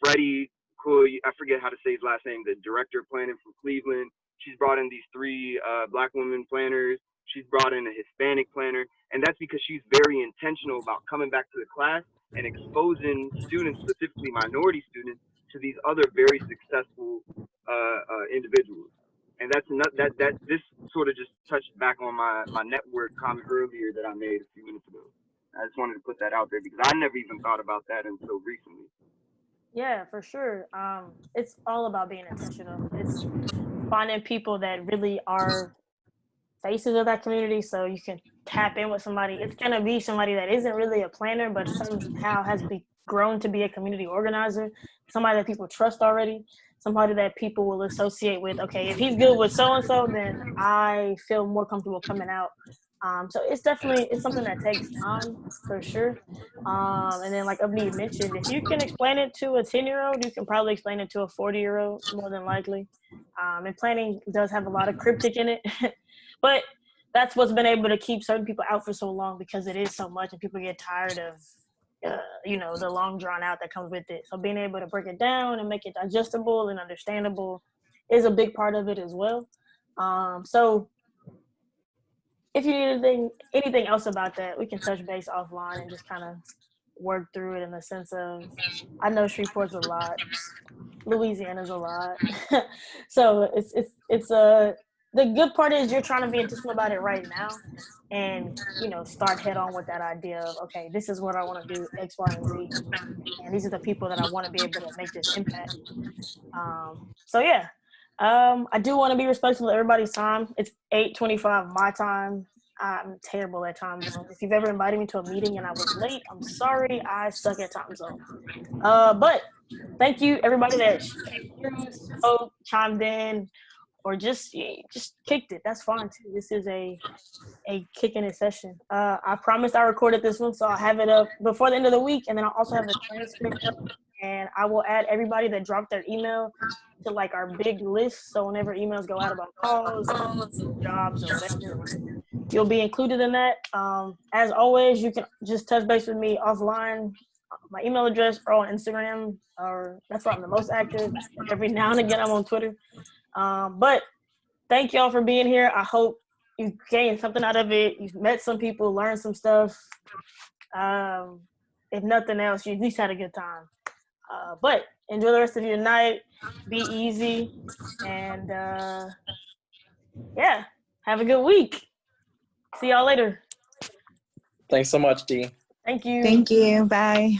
Freddie, I forget how to say his last name, the director of planning from Cleveland. She's brought in these 3 Black women planners. She's brought in a Hispanic planner. And that's because she's very intentional about coming back to the class and exposing students, specifically minority students, to these other very successful individuals. And that's not that this sort of just touched back on my network comment earlier that I made a few minutes ago. I just wanted to put that out there because I never even thought about that until recently. Yeah, for sure. It's all about being intentional. It's finding people that really are faces of that community, so you can tap in with somebody. It's gonna be somebody that isn't really a planner, but somehow has grown to be a community organizer. Somebody that people trust already. Somebody that people will associate with. Okay, if he's good with so and so, then I feel more comfortable coming out. So it's something that takes time for sure. And then like Abdi mentioned, if you can explain it to a 10-year-old, you can probably explain it to a 40-year-old more than likely. And planning does have a lot of cryptic in it, but that's what's been able to keep certain people out for so long, because it is so much and people get tired of the long drawn out that comes with it. So being able to break it down and make it digestible and understandable is a big part of it as well. So if you need anything else about that, we can touch base offline and just kind of work through it in the sense of, I know Shreveport's a lot, Louisiana's a lot. So it's the good part is you're trying to be intentional about it right now, and start head on with that idea of, okay, this is what I want to do, X, Y, and Z, and these are the people that I want to be able to make this impact. So yeah, I do want to be respectful of everybody's time. It's 8:25 my time. I'm terrible at time zones. If you've ever invited me to a meeting and I was late, I'm sorry. I suck at time zones. But thank you, everybody that came through, spoke, chimed in, or just kicked it. That's fine too. This is a kicking it session. I promised I recorded this one, so I'll have it up before the end of the week, and then I'll also have the transcript up, and I will add everybody that dropped their email to like our big list. So whenever emails go out about calls or jobs or whatever, you'll be included in that. As always, you can just touch base with me offline. My email address or on Instagram, or that's where I'm the most active. Every now and again, I'm on Twitter. But thank y'all for being here. I hope you gained something out of it. You've met some people, learned some stuff. If nothing else, you at least had a good time. But enjoy the rest of your night. Be easy. And yeah, have a good week. See y'all later. Thanks so much, Dee. Thank you. Thank you. Bye.